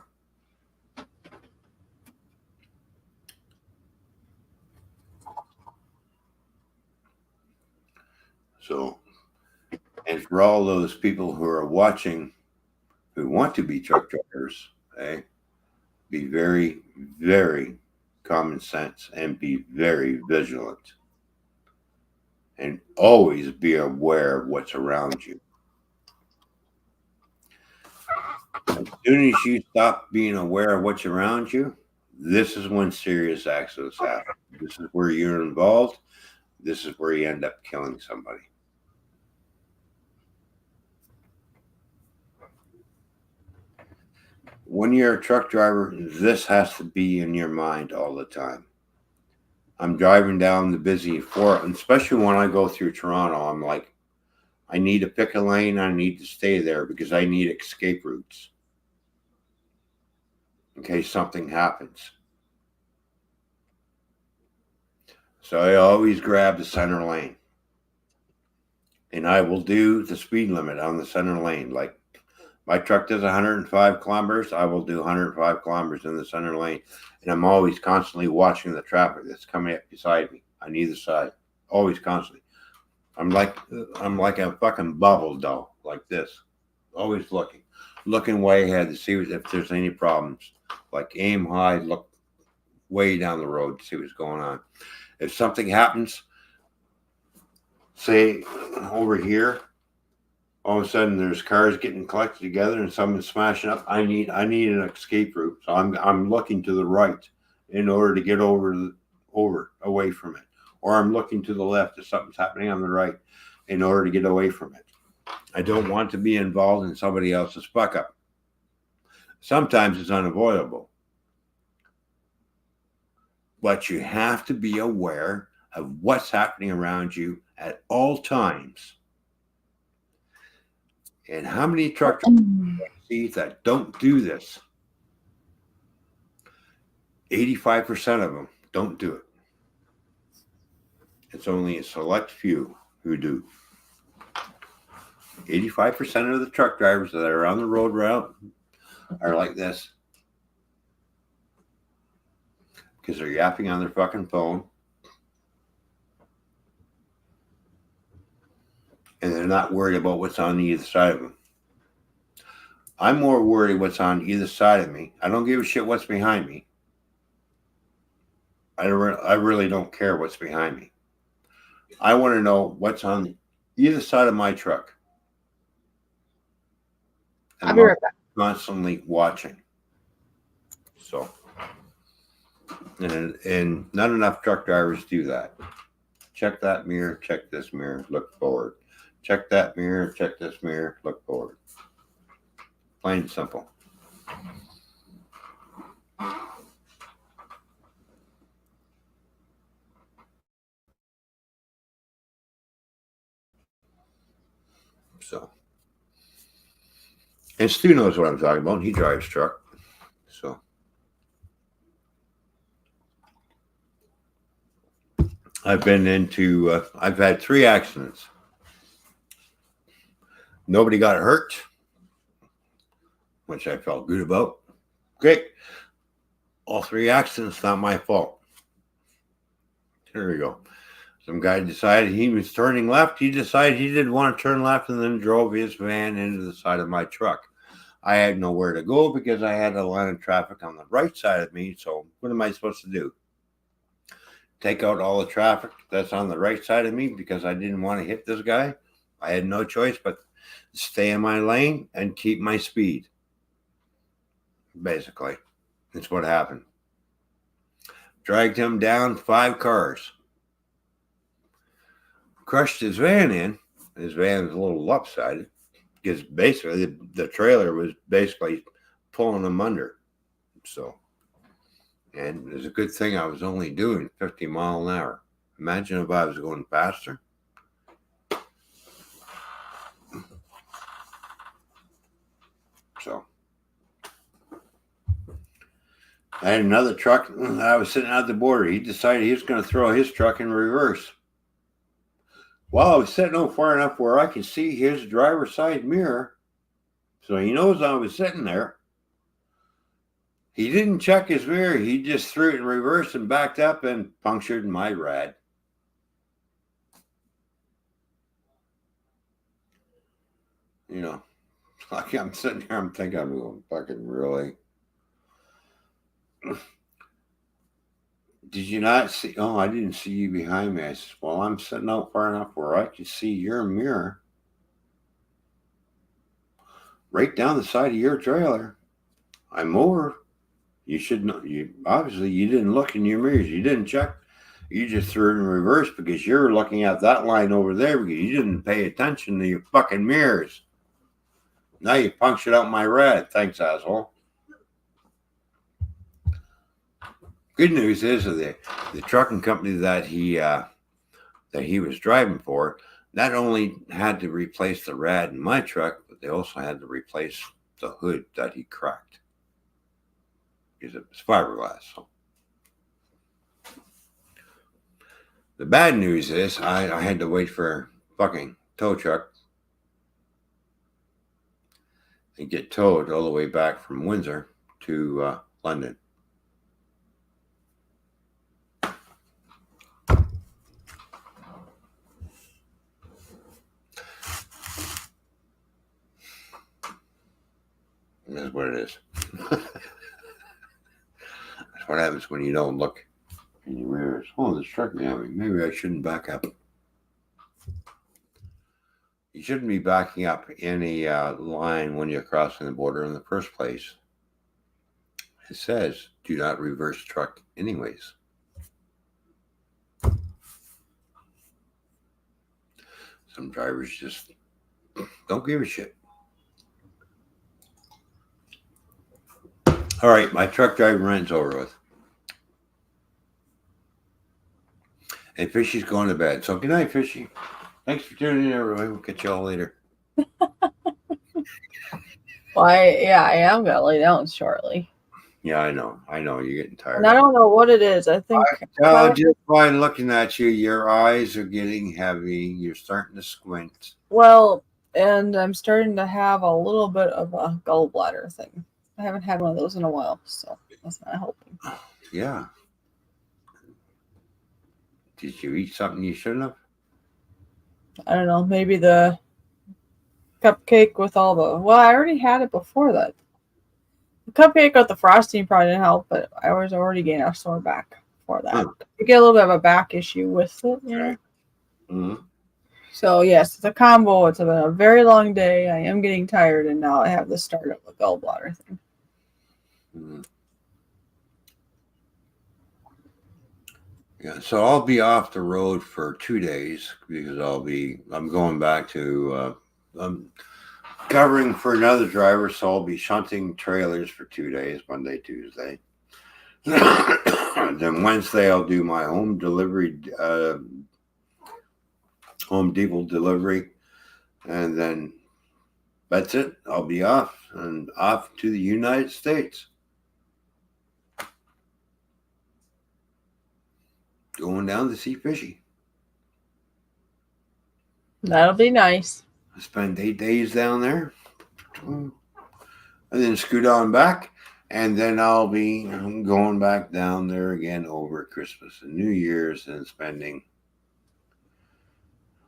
Speaker 1: So, and for all those people who are watching who want to be truck drivers, okay, be very, very common sense and be very vigilant. And always be aware of what's around you. As soon as you stop being aware of what's around you, this is when serious accidents happen. This is where you're involved. This is where you end up killing somebody. When you're a truck driver, this has to be in your mind all the time. I'm driving down the busy especially when I go through Toronto, I'm like, I need to pick a lane. I need to stay there because I need escape routes in case something happens. So I always grab the center lane. And I will do the speed limit on the center lane. Like my truck does 105 kilometers, I will do 105 kilometers in the center lane. And I'm always constantly watching the traffic that's coming up beside me on either side. Always constantly. I'm like a fucking bubble doll, like this. Always looking way ahead to see if there's any problems. Like aim high, look way down the road to see what's going on. If something happens, say over here, all of a sudden there's cars getting collected together and someone's smashing up. I need an escape route, so I'm looking to the right in order to get over away from it, or I'm looking to the left if something's happening on the right in order to get away from it. I don't want to be involved in somebody else's fuck up. Sometimes it's unavoidable, but you have to be aware of what's happening around you at all times. And how many truck drivers see that don't do this? 85% of them don't do it. It's only a select few who do. 85% of the truck drivers that are on the road route are like this. Because they're yapping on their fucking phone. And they're not worried about what's on either side of them. I'm more worried what's on either side of me. I don't give a shit what's behind me. I really don't care what's behind me. I want to know what's on either side of my truck. And
Speaker 2: I'll be right back.
Speaker 1: Constantly watching. So And not enough truck drivers do that. Check that mirror, check this mirror, look forward. Check that mirror, check this mirror, look forward. Plain and simple. So, and Stu knows what I'm talking about. He drives truck. So, I've had 3 accidents. Nobody got hurt, which I felt good about. Great. All 3 accidents, not my fault. Here we go. Some guy decided he was turning left. He decided he didn't want to turn left and then drove his van into the side of my truck. I had nowhere to go because I had a line of traffic on the right side of me. So what am I supposed to do? Take out all the traffic that's on the right side of me because I didn't want to hit this guy? I had no choice but stay in my lane and keep my speed. Basically, that's what happened. Dragged him down 5 cars. Crushed his van in. His van was a little lopsided because basically the trailer was basically pulling him under. So, and it was a good thing I was only doing 50 miles an hour. Imagine if I was going faster. So, I had another truck. I was sitting at the border. He decided he was going to throw his truck in reverse. Well, I was sitting over far enough where I could see his driver's side mirror. So he knows I was sitting there. He didn't check his mirror. He just threw it in reverse and backed up and punctured my rad. You know, like I'm sitting here, I'm thinking, I'm going, fucking really? Did you not see? Oh, I didn't see you behind me. I said, well, I'm sitting out far enough where I can see your mirror right down the side of your trailer. I'm over. You should know. You obviously you didn't look in your mirrors. You didn't check. You just threw it in reverse because you're looking at that line over there because you didn't pay attention to your fucking mirrors. Now you punctured out my rad. Thanks, asshole. Good news is that the trucking company that he was driving for not only had to replace the rad in my truck, but they also had to replace the hood that he cracked because it was fiberglass. So. The bad news is I had to wait for a fucking tow truck and get towed all the way back from Windsor to London. That's what it is. That's what happens when you don't look in your mirrors. Oh, this truck behind me. Maybe I shouldn't back up. You shouldn't be backing up any line when you're crossing the border in the first place. It says, do not reverse truck anyways. Some drivers just don't give a shit. All right, my truck driving rant's over with. And Fishy's going to bed. So good night, Fishy. Thanks for tuning in, everybody. We'll catch y'all later.
Speaker 2: Well, I am going to lay down shortly.
Speaker 1: Yeah, I know. You're getting tired.
Speaker 2: And I don't know what it is. I think.
Speaker 1: Just by looking at you, your eyes are getting heavy. You're starting to squint.
Speaker 2: Well, and I'm starting to have a little bit of a gallbladder thing. I haven't had one of those in a while, so that's not helping.
Speaker 1: Yeah. Did you eat something you shouldn't have?
Speaker 2: I don't know. Maybe the cupcake with all the... Well, I already had it before that. The cupcake with the frosting probably didn't help, but I was already getting a sore back for that. You get a little bit of a back issue with it, you know?
Speaker 1: Mm-hmm.
Speaker 2: So, yes, it's a combo. It's been a very long day. I am getting tired, and now I have the start of the gallbladder thing.
Speaker 1: Mm-hmm. Yeah, so I'll be off the road for 2 days because I'm going back to I'm covering for another driver, so I'll be shunting trailers for 2 days, Monday, Tuesday. Then Wednesday I'll do my home delivery, Home Depot delivery, and then that's it. I'll be off to the United States. Going down to see Fishy.
Speaker 2: That'll be nice.
Speaker 1: I spend 8 days down there, and then scoot on back, and then I'll be going back down there again over Christmas and New Year's and spending.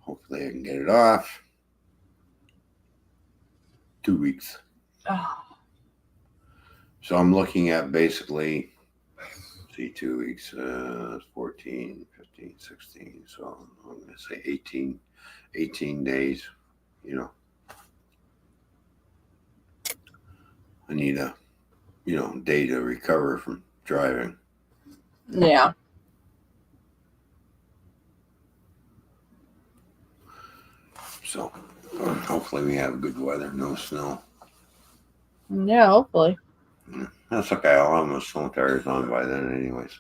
Speaker 1: Hopefully, I can get it off. 2 weeks.
Speaker 2: Oh.
Speaker 1: So I'm looking at basically, see, 2 weeks, 14, 15, 16. So I'm going to say 18 days, I need a, day to recover from driving.
Speaker 2: Yeah.
Speaker 1: So hopefully we have good weather, no snow.
Speaker 2: Yeah, hopefully.
Speaker 1: That's okay. I'll have my snow tires on by then anyways.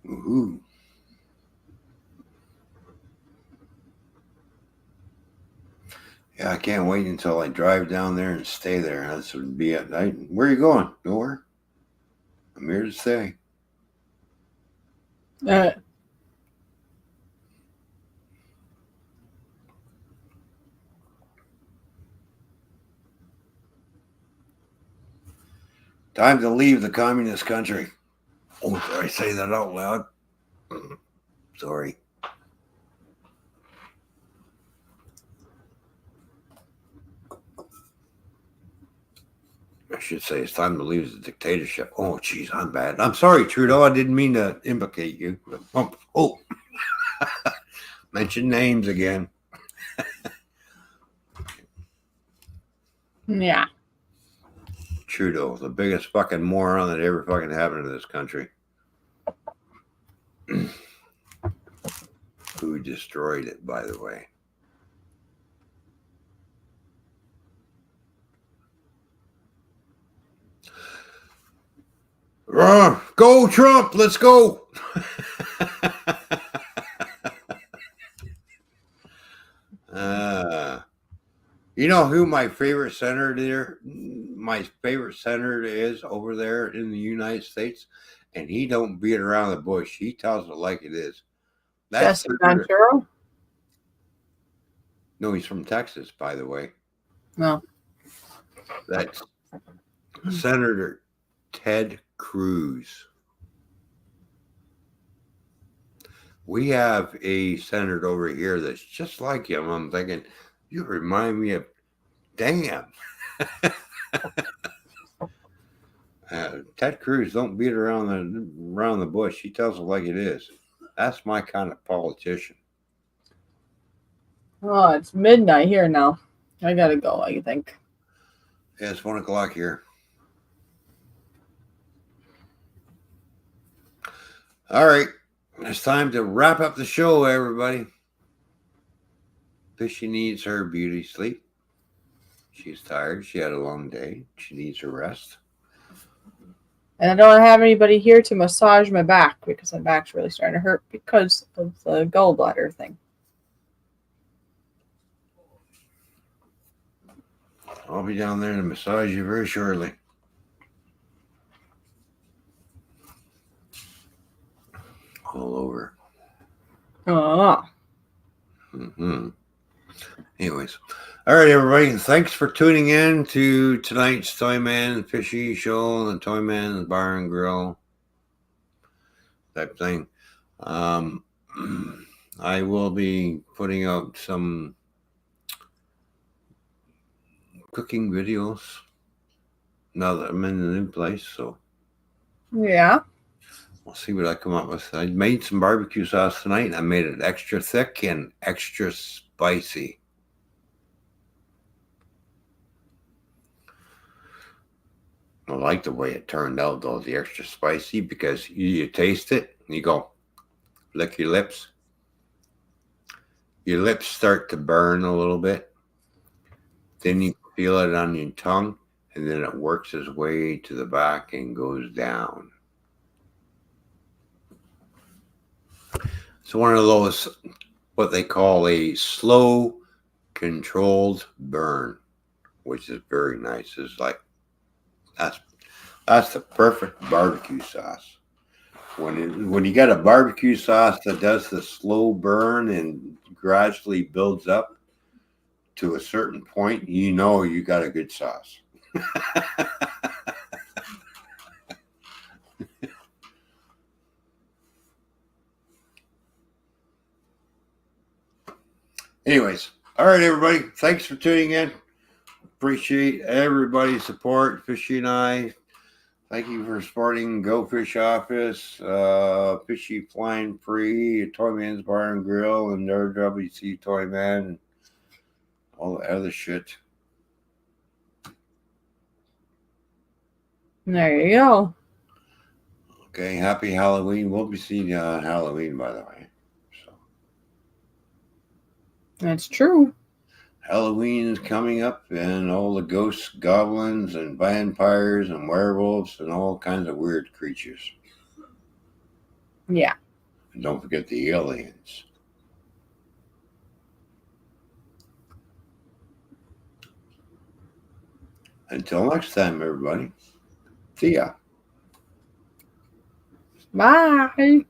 Speaker 1: Woohoo. Yeah, I can't wait until I drive down there and stay there. That's would be at night. Where are you going? Nowhere. I'm here to stay. Time to leave the communist country. Oh, did I say that out loud? Sorry. I should say it's time to leave the dictatorship. Oh, geez, I'm bad. I'm sorry, Trudeau. I didn't mean to implicate you. Oh. Mention names again.
Speaker 2: Yeah.
Speaker 1: Trudeau, the biggest fucking moron that ever fucking happened to this country. Who destroyed it, by the way. Go Trump, let's go. You know who my favorite senator is over there in the United States, and he don't beat around the bush. He tells it like it is.
Speaker 2: That's Ventura?
Speaker 1: No, he's from Texas, by the way.
Speaker 2: No.
Speaker 1: That's Senator Ted Cruz. We have a senator over here that's just like him. I'm thinking, you remind me of, damn. Ted Cruz don't beat around the bush. He tells it like it is. That's my kind of politician.
Speaker 2: Oh, it's midnight here now. I gotta go, I think.
Speaker 1: Yeah, it's 1 o'clock here. All right. It's time to wrap up the show, everybody. Fishy needs her beauty sleep. She's tired. She had a long day. She needs her rest.
Speaker 2: And I don't have anybody here to massage my back because my back's really starting to hurt because of the gallbladder thing.
Speaker 1: I'll be down there to massage you very shortly. All over.
Speaker 2: Oh.
Speaker 1: Anyways. All right, everybody. Thanks for tuning in to tonight's Toyman and Fishy show, the Toyman and Bar&Grill type thing. I will be putting out some cooking videos now that I'm in the new place. So
Speaker 2: Yeah.
Speaker 1: we'll see what I come up with. I made some barbecue sauce tonight, and I made it extra thick and extra spicy. I like the way it turned out, though, the extra spicy, because you taste it and you go, lick your lips. Your lips start to burn a little bit. Then you feel it on your tongue, and then it works its way to the back and goes down. It's one of those, what they call a slow, controlled burn, which is very nice. It's like, that's the perfect barbecue sauce. When you got a barbecue sauce that does the slow burn and gradually builds up to a certain point, you know you got a good sauce. Anyways, all right, everybody. Thanks for tuning in. Appreciate everybody's support. Fishy and I. Thank you for supporting Go Fish Office, Fishy Flying Free, Toy Man's Bar and Grill, and WC Toy Man, and all the other shit.
Speaker 2: There you go.
Speaker 1: Okay, happy Halloween. We'll be seeing you on Halloween, by the way. So
Speaker 2: That's true.
Speaker 1: Halloween is coming up, and all the ghosts, goblins, and vampires, and werewolves, and all kinds of weird creatures.
Speaker 2: Yeah.
Speaker 1: And don't forget the aliens. Until next time, everybody. See ya.
Speaker 2: Bye.